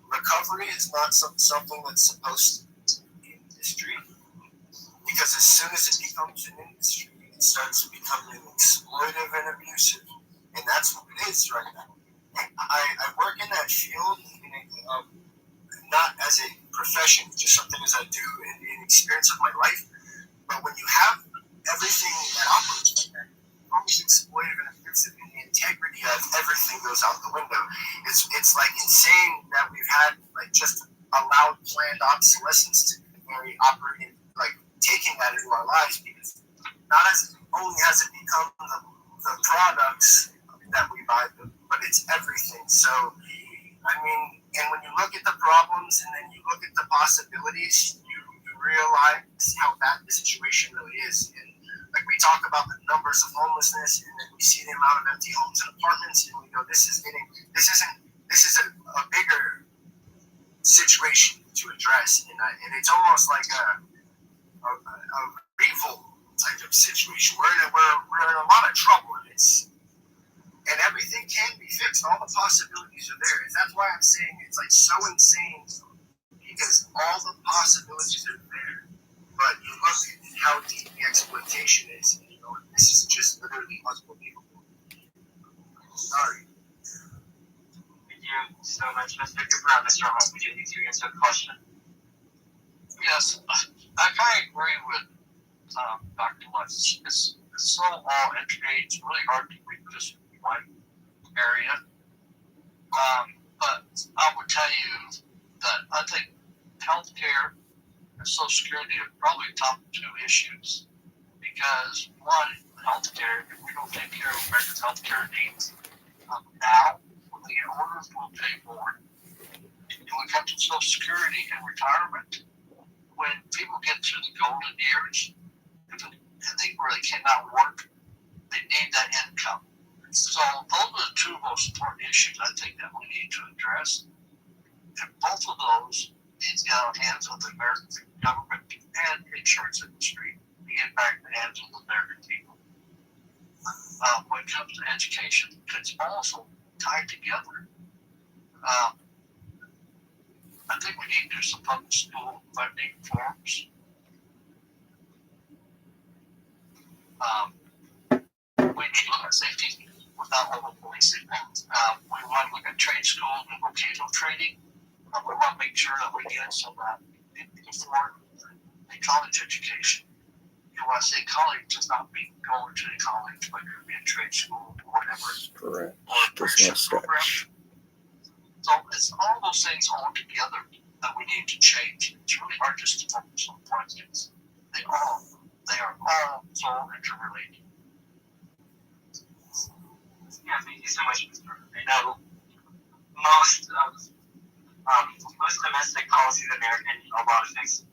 recovery is not something that's supposed to be an industry, because as soon as it becomes an industry, it starts becoming exploitive and abusive, and that's what it is right now. I work in that field, not as a profession, just something as I do in the experience of my life. But when you have everything that operates like that, almost exploitive and abusive, and the integrity of everything goes out the window. It's like insane that we've had like just allowed planned obsolescence to be very operating, like taking that into our lives, because not as only has it become the products that we buy, but it's everything. So, I mean, and when you look at the problems and then you look at the possibilities, you realize how bad the situation really is. And like we talk about the numbers of homelessness, and then we see the amount of empty homes and apartments, and we go, this is a bigger situation to address, and it's almost like a revolt type of situation. We're in a lot of trouble, and everything can be fixed. All the possibilities are there. That's why I'm saying it's like so insane, because all the possibilities are there. But you look at how deep the exploitation is, and this is just literally unbelievable. Sorry. Thank you so much, Mr. Cooper. Mr. Hall, would you like to answer the question? Yes, I kind of agree with Dr. Lutz. It's so all intricate. It's really hard to read this one area. But I would tell you that I think healthcare and Social Security are probably top two issues, because one, healthcare, if we don't take care of America's healthcare needs now, when we get orders, we'll pay more. And when it comes to Social Security and retirement, when people get to the golden years and they really cannot work, they need that income. So those are the two most important issues I think that we need to address. And both of those need to get out of the hands of the American government and insurance industry to get back in the hands of the American people. When it comes to education, it's also tied together. I think we need to do some public school funding reforms. We need to look at safety without over policing. We want to look at trade schools and vocational training. We want to make sure that we get some before a college education. And when I say college, does not mean going to the college, but it could be a trade school or whatever. Correct. Or a apprenticeship program. So it's all those things all together that we need to change. It's really hard just to focus on one thing. They are all so interrelated. Yeah, thank you so much, Mr. I know most domestic policies in America need a lot of fixing.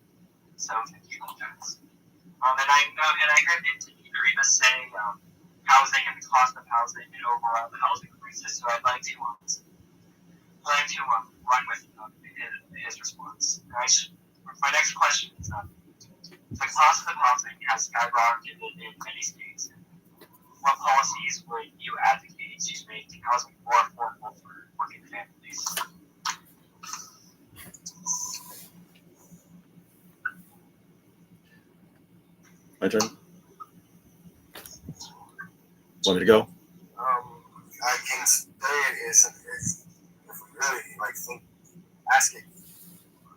So thank you for that. And I heard Rita say housing and the cost of housing and overall the housing crisis. So I'd like to run with his response. My next question is the cost of housing has skyrocketed in many states. What policies would you advocate to make housing more affordable for working families? My turn. Want me to go? I can say it is, if we really ask it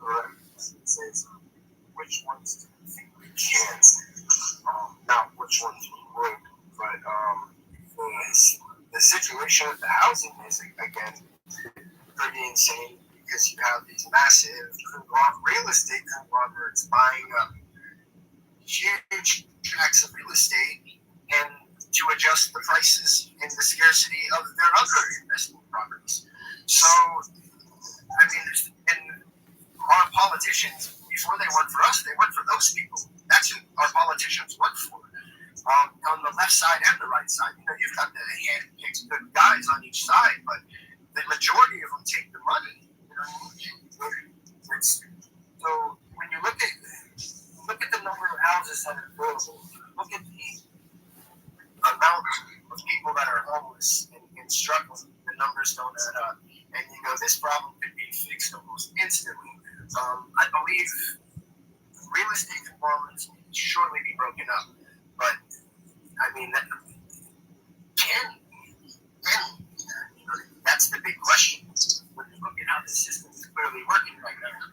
correct, it says which ones do you think we can say? Not which ones we would, but the situation with the housing is again pretty insane, because you have these massive real estate conglomerates buying up huge tracts of real estate and to adjust the prices and the scarcity of their other investment properties. So, I mean, and our politicians, before they work for us, they work for those people. That's who our politicians work for. On the left side and the right side, you've got the hand-picked good guys on each side, but the majority of them take the money. So when you look at the number of houses that are available, look at the amount of people that are homeless and struggling. The numbers don't add up, and this problem could be fixed almost instantly. I believe real estate conglomerates can surely be broken up, but I mean, that's the big question. When you look at how the system is clearly working right now,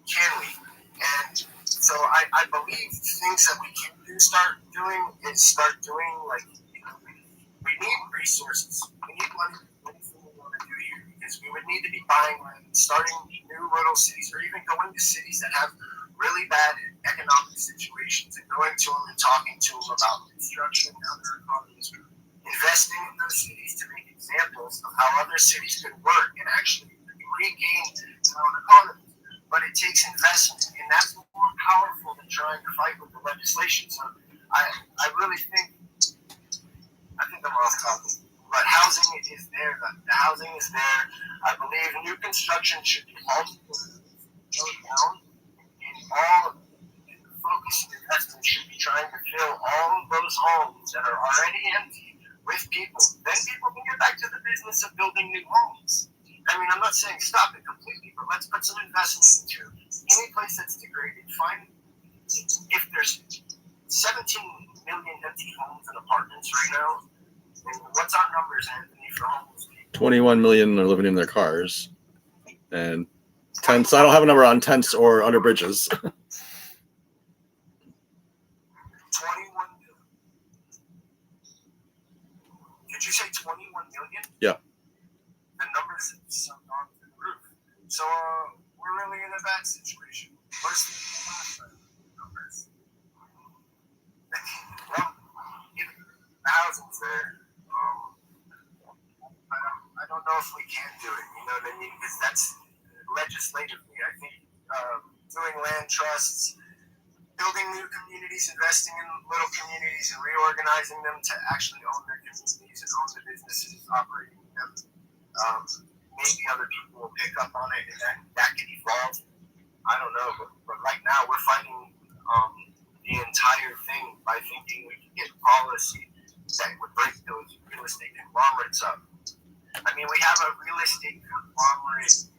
can we? And so I believe things that we can start doing, like, we need resources. We need money for what we want to do here, because we would need to be buying land, starting new little cities, or even going to cities that have really bad economic situations and going to them and talking to them about construction and how their economies are. Investing in those cities to make examples of how other cities could work and actually regain their own economy. But it takes investment, and that's more powerful than trying to fight with the legislation. So I really think I'm off topic. But housing is there. The housing is there. I believe new construction should be halted, go down, and all the focus and investment should be trying to fill all of those homes that are already empty with people. Then people can get back to the business of building new homes. I mean, I'm not saying stop it completely, but let's put some investment into any place that's degraded. Find if there's 17 million empty homes and apartments right now, and what's our numbers, Anthony, for homeless people? 21 million are living in their cars, and tents. I don't have a number on tents or under bridges. 21 million. Did you say 21 million? Yeah. The numbers have gone through the roof. So we're really in a bad situation. Worse than the last numbers. Well, the housing's there. I don't know if we can do it. You know what I mean? Because that's legislatively. I think doing land trusts, building new communities, investing in little communities, and reorganizing them to actually own their communities and own the businesses operating them. Maybe other people will pick up on it, and that could evolve. I don't know, but right now we're fighting the entire thing by thinking we can get policy that would break those real estate conglomerates up. I mean, we have a real estate conglomerate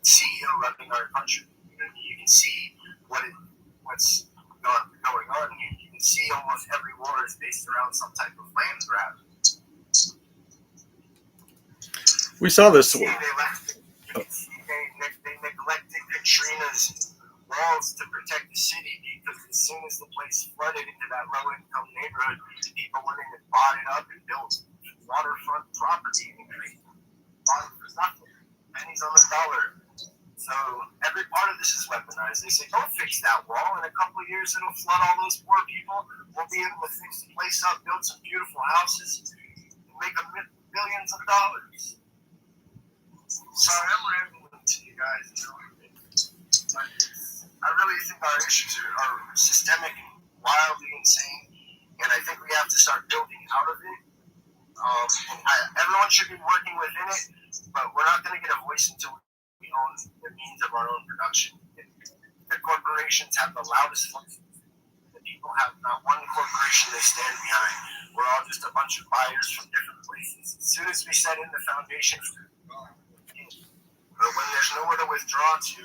CEO running our country. You can see what's going on here. You can see almost every war is based around some type of land grab. We saw this. They neglected Katrina's walls to protect the city, because as soon as the place flooded into that low-income neighborhood, people went in and bought it up and built waterfront property and bought it for nothing. Pennies on the dollar. So every part of this is weaponized. They say, don't fix that wall. In a couple of years, it'll flood all those poor people. We'll be able to fix the place up, build some beautiful houses, and make millions of dollars. Sorry, I'm rambling to you guys. I really think our issues are systemic and wildly insane, and I think we have to start building out of it. Everyone should be working within it, but we're not going to get a voice until we own the means of our own production. The corporations have the loudest voices. The people have not one corporation they stand behind. We're all just a bunch of buyers from different places. As soon as we set in the foundation, but when there's nowhere to withdraw to,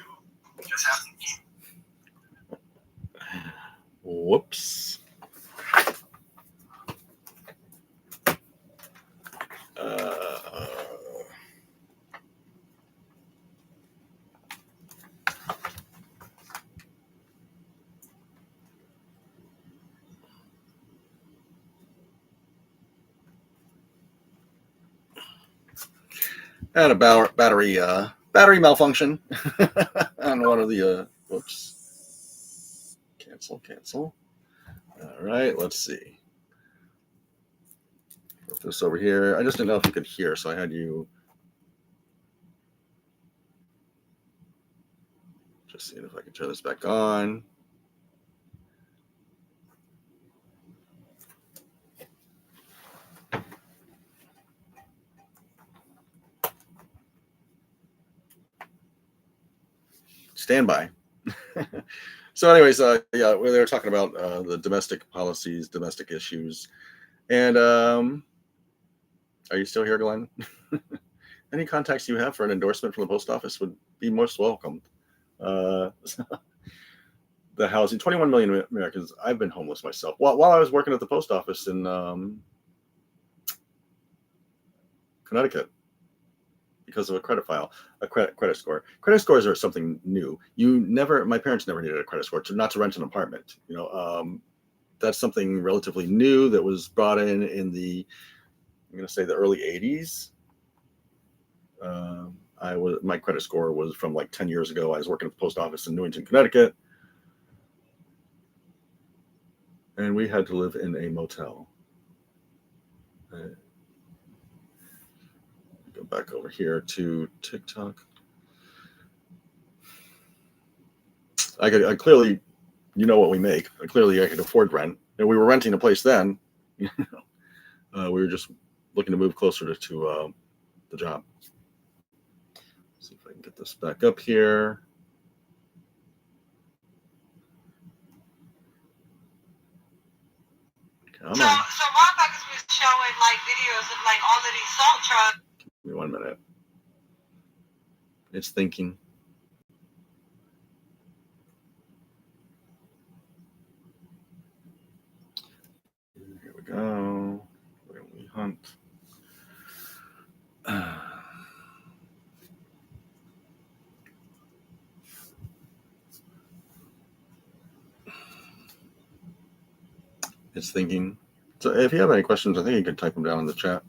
we just have to keep. Whoops. And a battery malfunction on one of the whoops. Cancel. All right, let's see. Put this over here. I just didn't know if you could hear, so I had you just seeing if I can turn this back on. Stand by. So anyways, yeah, they were talking about the domestic policies, domestic issues. And are you still here, Glenn? Any contacts you have for an endorsement from the post office would be most welcome. The housing, 21 million Americans. I've been homeless myself. While I was working at the post office in Connecticut, because of a credit file, a credit score. Credit scores are something new. My parents never needed a credit score not to rent an apartment. That's something relatively new that was brought in the, I'm going to say the early 80s. My credit score was from like 10 years ago. I was working at the post office in Newington, Connecticut. And we had to live in a motel. Go back over here to TikTok. I clearly, what we make. Clearly, I could afford rent. And we were renting a place then. We were just looking to move closer to the job. See if I can get this back up here. Come on. So Mark was showing like videos of like all of these salt trucks. Give me 1 minute. It's thinking. Here we go. Where we hunt. It's thinking. So if you have any questions, I think you can type them down in the chat.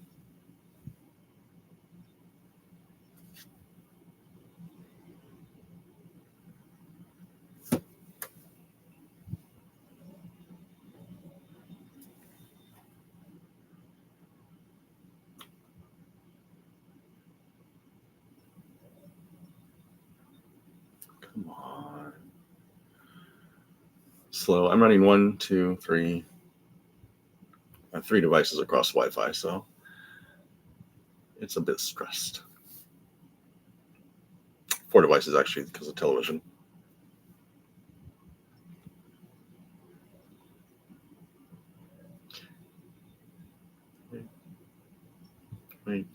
Come on. Slow. I'm running 1, 2, 3. I have 3 devices across Wi-Fi, so it's a bit stressed. 4 devices actually because of television. Wait.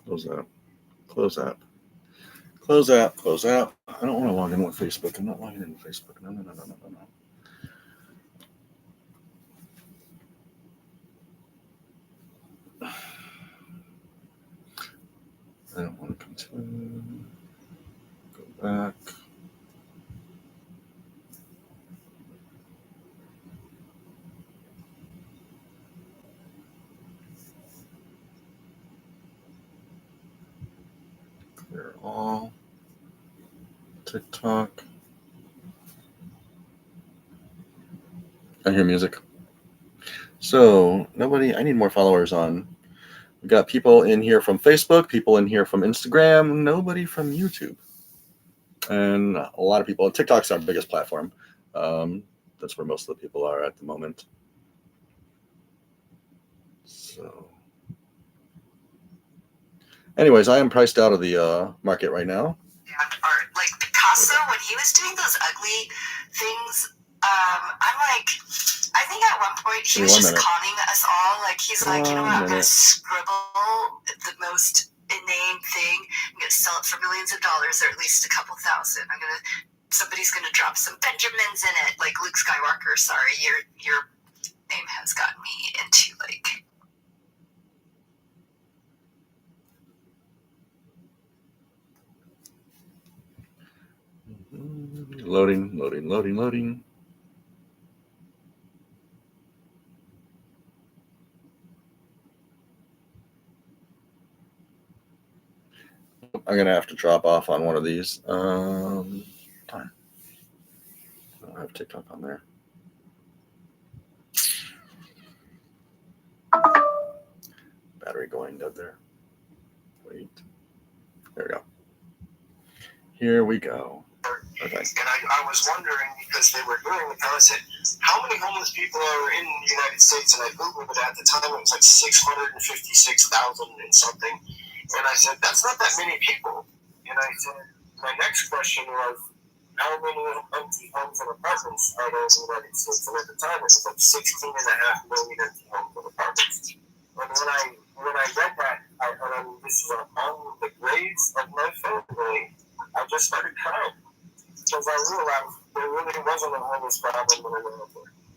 Close that. Close that. Close that. Close out. I don't want to log in with Facebook. I'm not logging in with Facebook. No. I don't want to continue. Go back. Clear all. TikTok. I hear music. So I need more followers on. We got people in here from Facebook, people in here from Instagram, nobody from YouTube. And a lot of people, TikTok's our biggest platform. That's where most of the people are at the moment. So anyways, I am priced out of the market right now. Art, like Picasso, when he was doing those ugly things, I'm like, I think at one point he was just conning us all. Like he's like, you know what, I'm gonna scribble the most inane thing. I'm gonna sell it for millions of dollars, or at least a couple thousand. Somebody's gonna drop some Benjamins in it, like Luke Skywalker. Sorry, your name has gotten me into like. Loading. I'm gonna have to drop off on one of these. Time. I don't have TikTok on there. Battery going dead there. Wait. There we go. Here we go. Okay. And I was wondering, because they were doing the count, I said, how many homeless people are in the United States? And I Googled it at the time, it was like 656,000 and something. And I said, that's not that many people. And I said, my next question was, how many empty homes and apartments are there in the United States? And at the time, it was like 16.5 million empty homes and apartments. And when I read that, this is on the graves of my family, I just started crying because I realized there really wasn't a homeless problem in the world.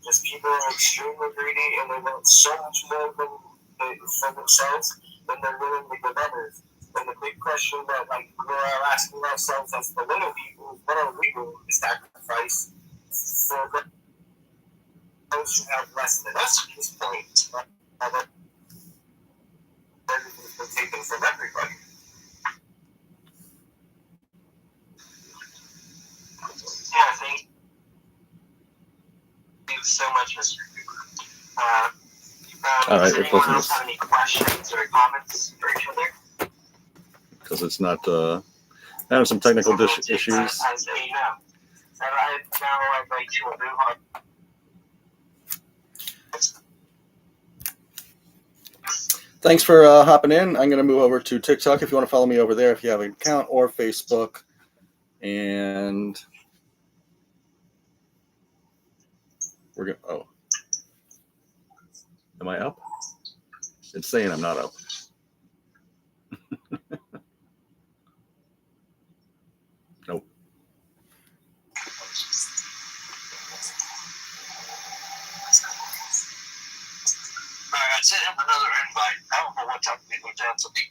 Just people are extremely greedy and they want so much more for themselves than they're willing to give others. And the big question that we're asking ourselves as the little people, what are we willing to sacrifice for those who have less than us at this point? Everything's been taken from everybody. Yeah, thank you so much, Mr. Cooper. All right, does we're anyone closing else this. have any questions or comments for each other? Because it's not having some technical issues. As a no. So I'd like to move on. Thanks for hopping in. I'm going to move over to TikTok if you want to follow me over there if you have an account, or Facebook. And we're going to, oh. Am I up? It's saying I'm not up. Nope. I sent him another invite. I don't know what time he goes down to me.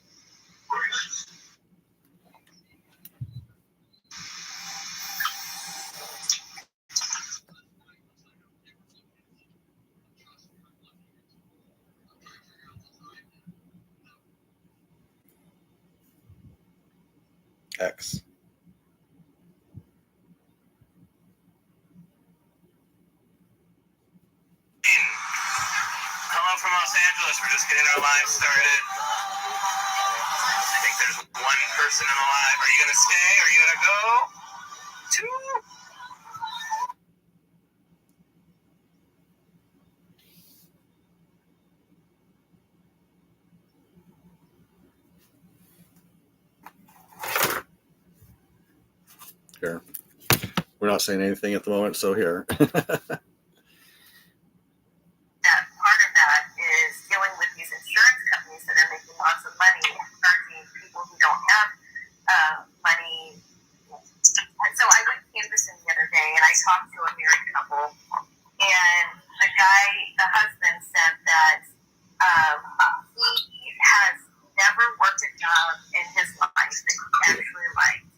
X. Hello from Los Angeles. We're just getting our live started. I think there's one person in the live. Are you going to stay? Are you going to go? Two? Here. We're not saying anything at the moment, so here. That part of that is dealing with these insurance companies that are making lots of money and charging people who don't have money. And so I went canvassing the other day and I talked to a married couple, and the husband said that he has never worked a job in his life that he actually liked.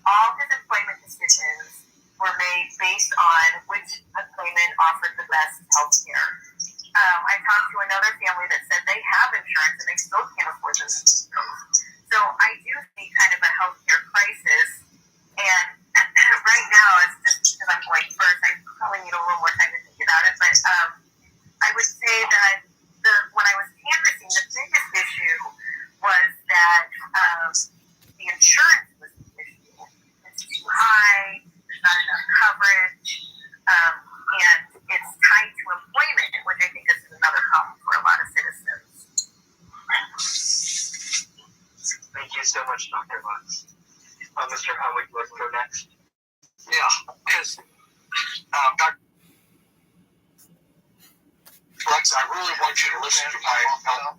All his employment decisions were made based on which employment offered the best health care. I talked to another family that said they have insurance and they still can't afford those. So I do see kind of a healthcare crisis. And right now, it's just because I'm going first, I probably need a little more time to think about it. But I would say that when I was canvassing, the biggest issue was that the insurance was the issue. It's too high, there's not enough coverage, and it's tied to employment, which I think is another problem for a lot of citizens. Thank you so much, Dr. Lutz. Mr. Howick, let's go next. Yeah, because Dr. Lex, I really want you to listen to my help.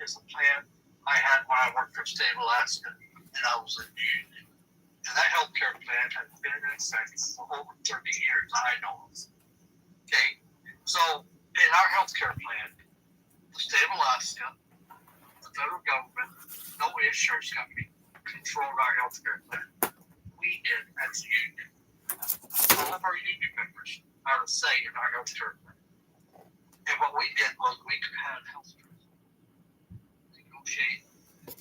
It's a plan I had when I worked for State of Alaska, and I was in the union. And that healthcare plan has been in effect for over 30 years. I know it. Okay, so in our healthcare plan, the State of Alaska, the federal government, no insurance company controlled our healthcare plan. We did as a union. All of our union members are the say in our healthcare plan. And what we did was we could have health trust, negotiate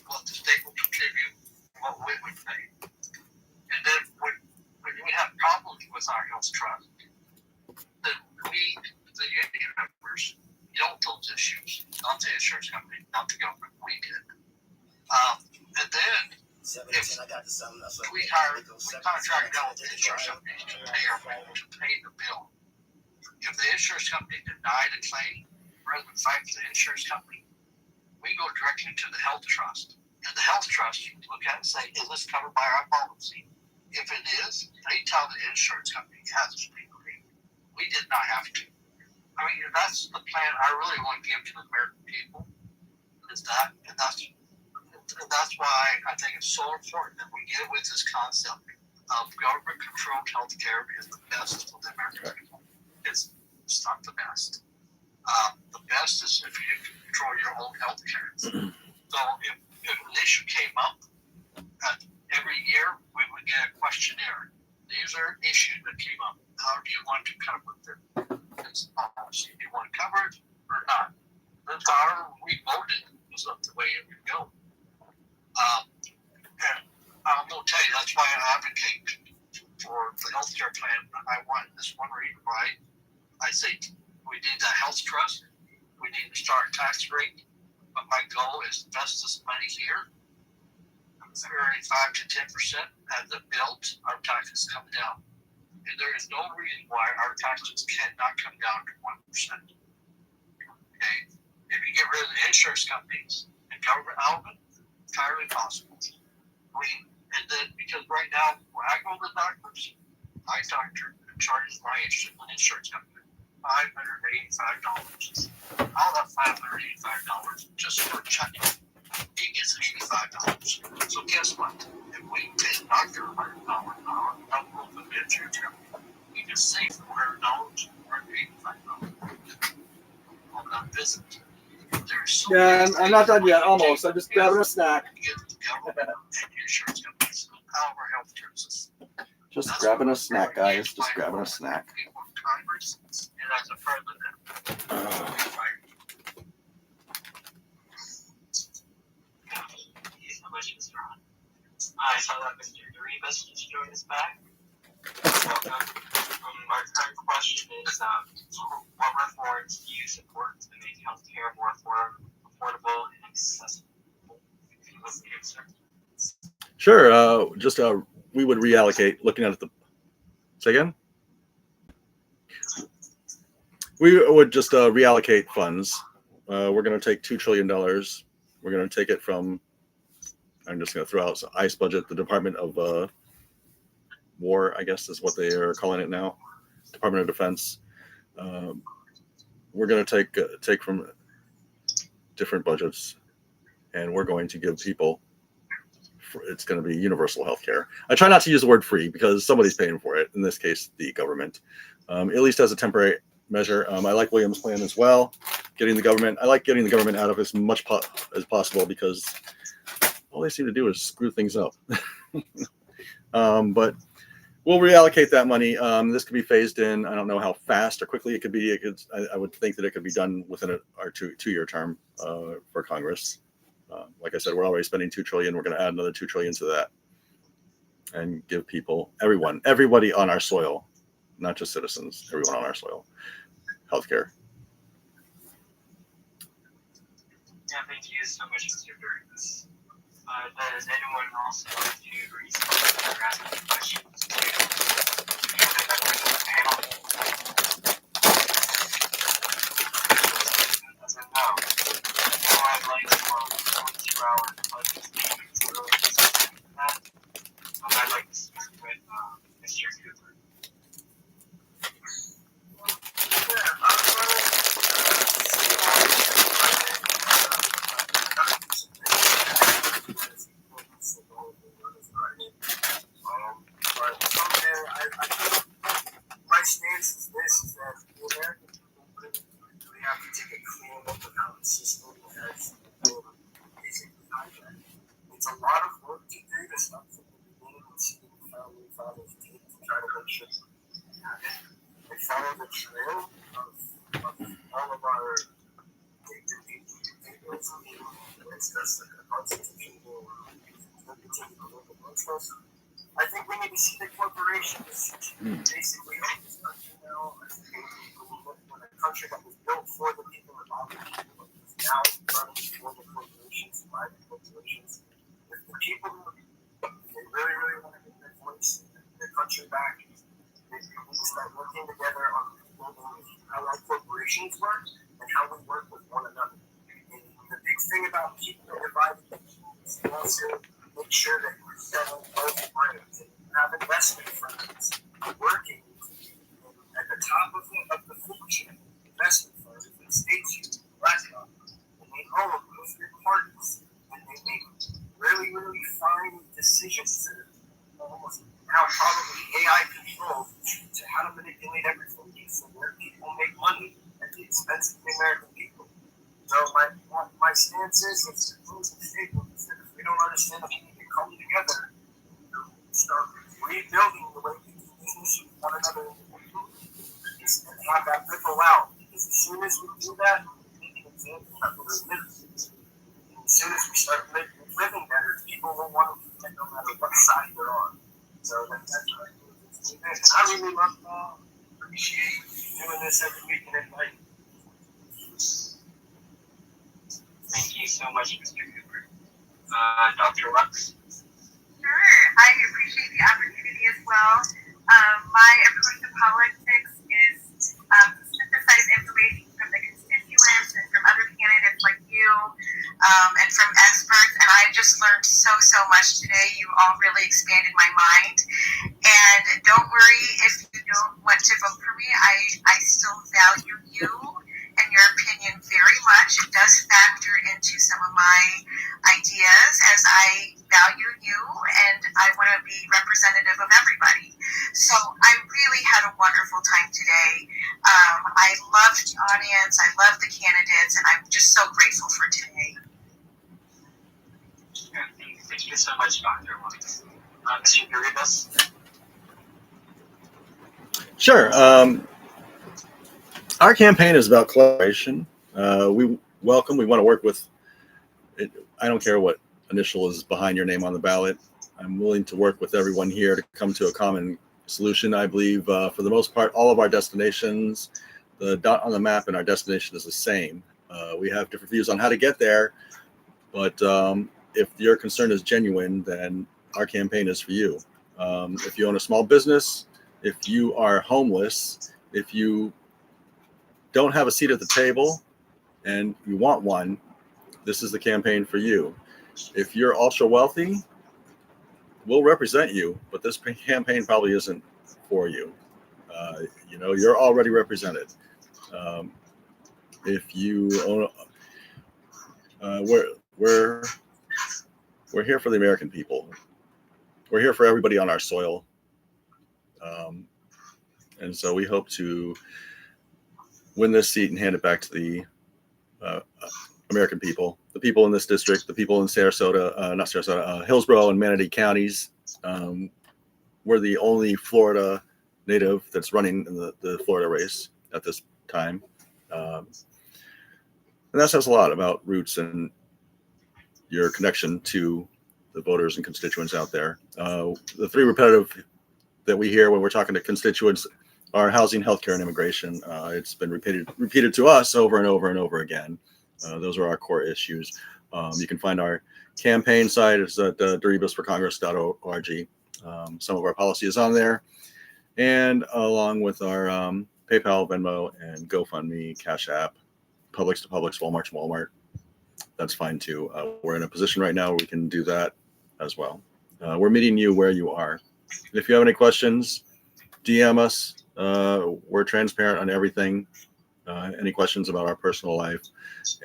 what the state would contribute, what we would pay. And then when we have problems with our health trust, then we, the union members, dealt with those issues, not the insurance company, not the government. We did. And then if we contract out with the insurance company to pay the bill. If the insurance company denied a claim, rather than fight for the insurance company, we go directly to the health trust. And the health trust look at it and say, is this covered by our policy? If it is, they tell the insurance company it has to be paid. We did not have to. I mean, that's the plan I really want to give to the American people. Is that, and that's that's why I think it's so important that we get with this concept of government-controlled healthcare is the best for the American people. It's not the best. The best is if you control your own healthcare. So if an issue came up, every year we would get a questionnaire. These are issues that came up. How do you want to cover them? It's policy. Do you want to cover it or not? That's how we voted. Was not the way it would go. And I'm going to tell you, that's why I advocate for the healthcare plan I want. This one reason why I say we need a health trust. We need to start a tax rate. But my goal is invest this money here. 5 to 10% as it builds, our taxes come down. And there is no reason why our taxes cannot come down to 1%. Okay? If you get rid of the insurance companies and government element, entirely possible. And then because right now when I go to the doctors, my doctor charges my insurance company $585. I'll have $585 just for checking. He gets $85. So guess what? If we pay the doctor $100 an hour, double the insurance company, we can save $400 or $85 on that visit. Yeah, I'm not done yet. Almost. I'm just grabbing a snack. Just grabbing a snack, guys. Just grabbing a snack. I saw that Mr. Doribus just joined us back. Welcome. Our current question is, what reforms do you support to make healthcare more affordable and accessible? Let's answer. Sure. We would reallocate. Looking at the. Say again. We would just reallocate funds. We're going to take $2 trillion. We're going to take it from. I'm just going to throw out ICE budget, the Department of War, I guess is what they are calling it now, Department of Defense. We're going to take from different budgets, and we're going to give people. It's going to be universal health care. I try not to use the word free because somebody's paying for it. In this case, the government, at least as a temporary measure. I like William's plan as well. I like getting the government out of as much as possible because all they seem to do is screw things up. But we'll reallocate that money. This could be phased in. I don't know how fast or quickly it could be. I would think that it could be done within our two-year term for Congress. Like I said, we're already spending $2 trillion. We're going to add another $2 trillion to that and give people, everybody on our soil, not just citizens, everyone on our soil, healthcare. Yeah, thank you so much, Mr. Doribus. Does anyone else want to respond or ask any questions to the panel? As I know, I'd like to 2-hour budget statements earlier than that. I'd like to start with Mr. Cooper. My stance is this: is that the American people really have to take a clean look at how the system has basically hijacked. It's a lot of work to do to start from the beginning and see the founding fathers did to try to make sure they follow the trail of all of our papers against us, like the Constitution will continue to work amongst us. I think we need to see the corporations basically own this country now. When a country that was built for the people and by the people is now running for the corporations, private corporations. If the people, they really, really want to get their voice, their country back, they need to start working together on how our corporations work and how we work with one another. And the big thing about keeping it divided is also make sure that we're selling both brands and have investment firms working at the top of the food chain. Investment firms in the States, BlackRock, and they own those big parties, and they make is that their people make money at the expense of the American people. So my stance is it's a closing statement that if we don't understand that we need to come together to start rebuilding the way we do business with one another and have that ripple out. Because as soon as we do that, we can example that we're living. As soon as we start living better, people will want to live no matter what side they're on. So that's what I do. And I really appreciate doing this every week and every night. Thank you so much, Mr. Cooper. Dr. Lux? Sure, I appreciate the opportunity as well. My approach to politics is to synthesize information from the constituents and from other candidates like you and from experts. And I just learned so much today. You all really expanded my mind. And don't worry if you don't want to vote for me. I still value you and your opinion very much. It does factor into some of my ideas as I value you and I want to be representative of everybody. So I really had a wonderful time today. I loved the audience. I loved the candidates, and I'm just so grateful for today. Thank you so much, Dr. Lux. Mr. Garibas? Sure. Our campaign is about collaboration. We want to work with, I don't care what initial is behind your name on the ballot. I'm willing to work with everyone here to come to a common solution. I believe for the most part, all of our destinations, the dot on the map and our destination is the same. We have different views on how to get there, but if your concern is genuine, then our campaign is for you. If you own a small business, if you are homeless, if you don't have a seat at the table and you want one, this is the campaign for you. If you're ultra wealthy, we'll represent you, but this campaign probably isn't for you. You're already represented. If you own, we're here for the American people. We're here for everybody on our soil. And so we hope to win this seat and hand it back to the American people, the people in this district, the people in Hillsborough and Manatee counties. We're the only Florida native that's running in the Florida race at this time. And that says a lot about roots and your connection to the voters and constituents out there. The three repetitive that we hear when we're talking to constituents are housing, healthcare, and immigration. It's been repeated to us over and over and over again. Those are our core issues. You can find our campaign site is at DuribusForCongress.org. Some of our policy is on there, and along with our PayPal, Venmo, and GoFundMe, Cash App, Publix to Publix, Walmart to Walmart. That's fine too. We're in a position right now where we can do that as well. We're meeting you where you are. If you have any questions, DM us. We're transparent on everything. Any questions about our personal life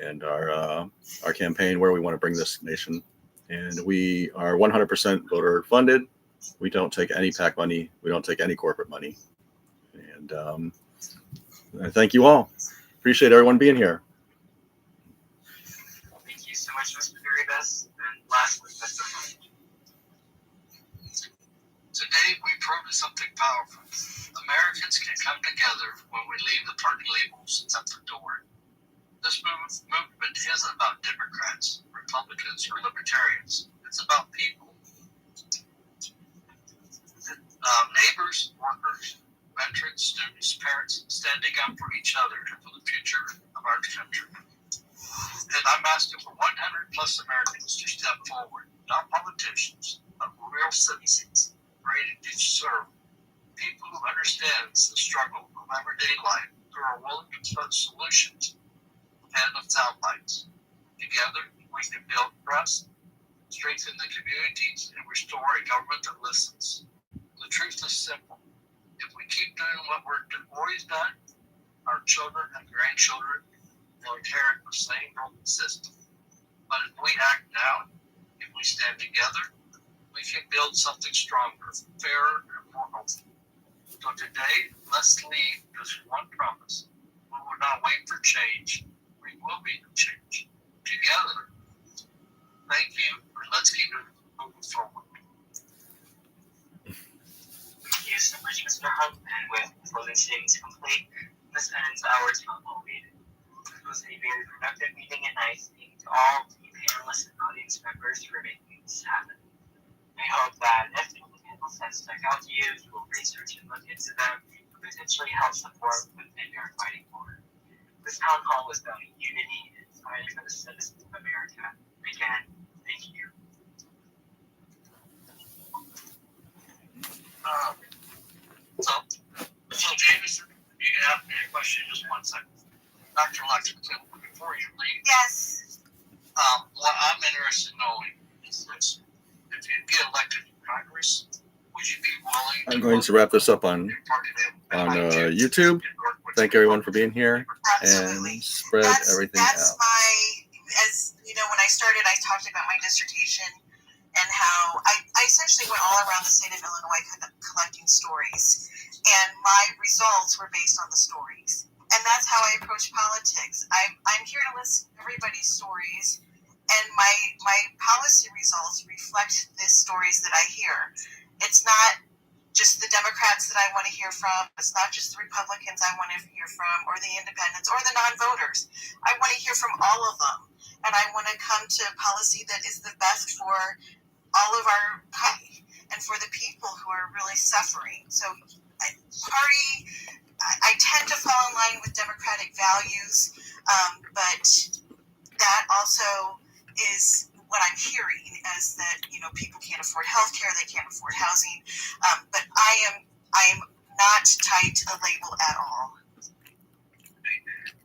and our campaign, where we want to bring this nation. And we are 100% voter funded. We don't take any PAC money. We don't take any corporate money. And I thank you all. Appreciate everyone being here. Thank you so much, Mr. Garibas. And lastly, Mr. Hunt. Today we proved something powerful. Americans can come together when we leave the party labels at the door. This movement isn't about Democrats, Republicans, or Libertarians. It's about people. Neighbors, workers, veterans, students, parents, standing up for each other and for the future of our country. And I'm asking for 100 plus Americans to step forward, not politicians, but real citizens ready to serve. People who understands the struggle of everyday life who are willing to put solutions and of sound bites. Together, we can build trust, strengthen the communities, and restore a government that listens. The truth is simple. If we keep doing what we're always done, our children and grandchildren will inherit the same broken system. But if we act now, if we stand together, we can build something stronger, fairer, and more hopeful. So today, let's leave this one promise. We will not wait for change. We will be the change. Together. Thank you, and let's keep it moving forward. Thank you so much, Mr. Hunt. And with closing statements complete, this ends our town hall meeting. It was a very productive meeting, and I thank all the panelists and audience members for making this happen. I hope that if any panels that stuck out to you, you will research and look into them and potentially help support what they are fighting for. This town hall was about unity and fighting for the citizens of America. Again, thank you. So Jameson, you can ask me a question in just 1 second. Dr. Lexington, before you leave, Yes. what I'm interested in knowing is this. If you get elected to Congress, would you be willing I'm going to wrap this up on YouTube. Thank everyone for being here Absolutely. and spread everything That's out. as you know, when I started, I talked about my dissertation and how I essentially went all around the state of Illinois collecting stories, and my results were based on the stories. And that's how I approach politics. I'm here to listen to everybody's stories, and my policy results reflect the stories that I hear. It's not just the Democrats that I want to hear from. It's not just the Republicans I want to hear from, or the independents, or the non-voters. I want to hear from all of them, and I want to come to policy that is the best for all of our country and for the people who are really suffering. So I tend to fall in line with democratic values, but that also is what I'm hearing is that, you know, people can't afford health care, they can't afford housing, but I am not tied to the label at all.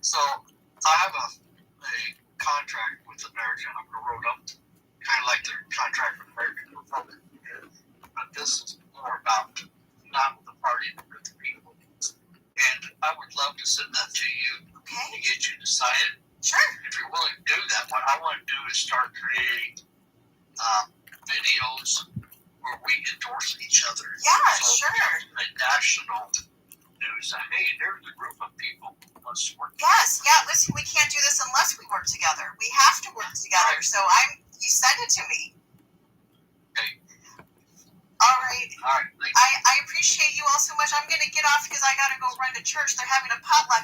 So I have a contract with American Road-Up, kind of like their contract with American Republic. But this is more about not with the party, but with the people. And I would love to send that to you to get you decided. Sure. If you're willing to do that, what I want to do is start creating videos where we endorse each other. Yeah, so sure. A national news. Hey, there's a group of people. Let's work. Yes, yeah. Listen, we can't do this unless we work together. We have to work together. So you send it to me. Okay. All right. All right. I appreciate you all so much. I'm gonna get off because I gotta go run to church. They're having a potluck.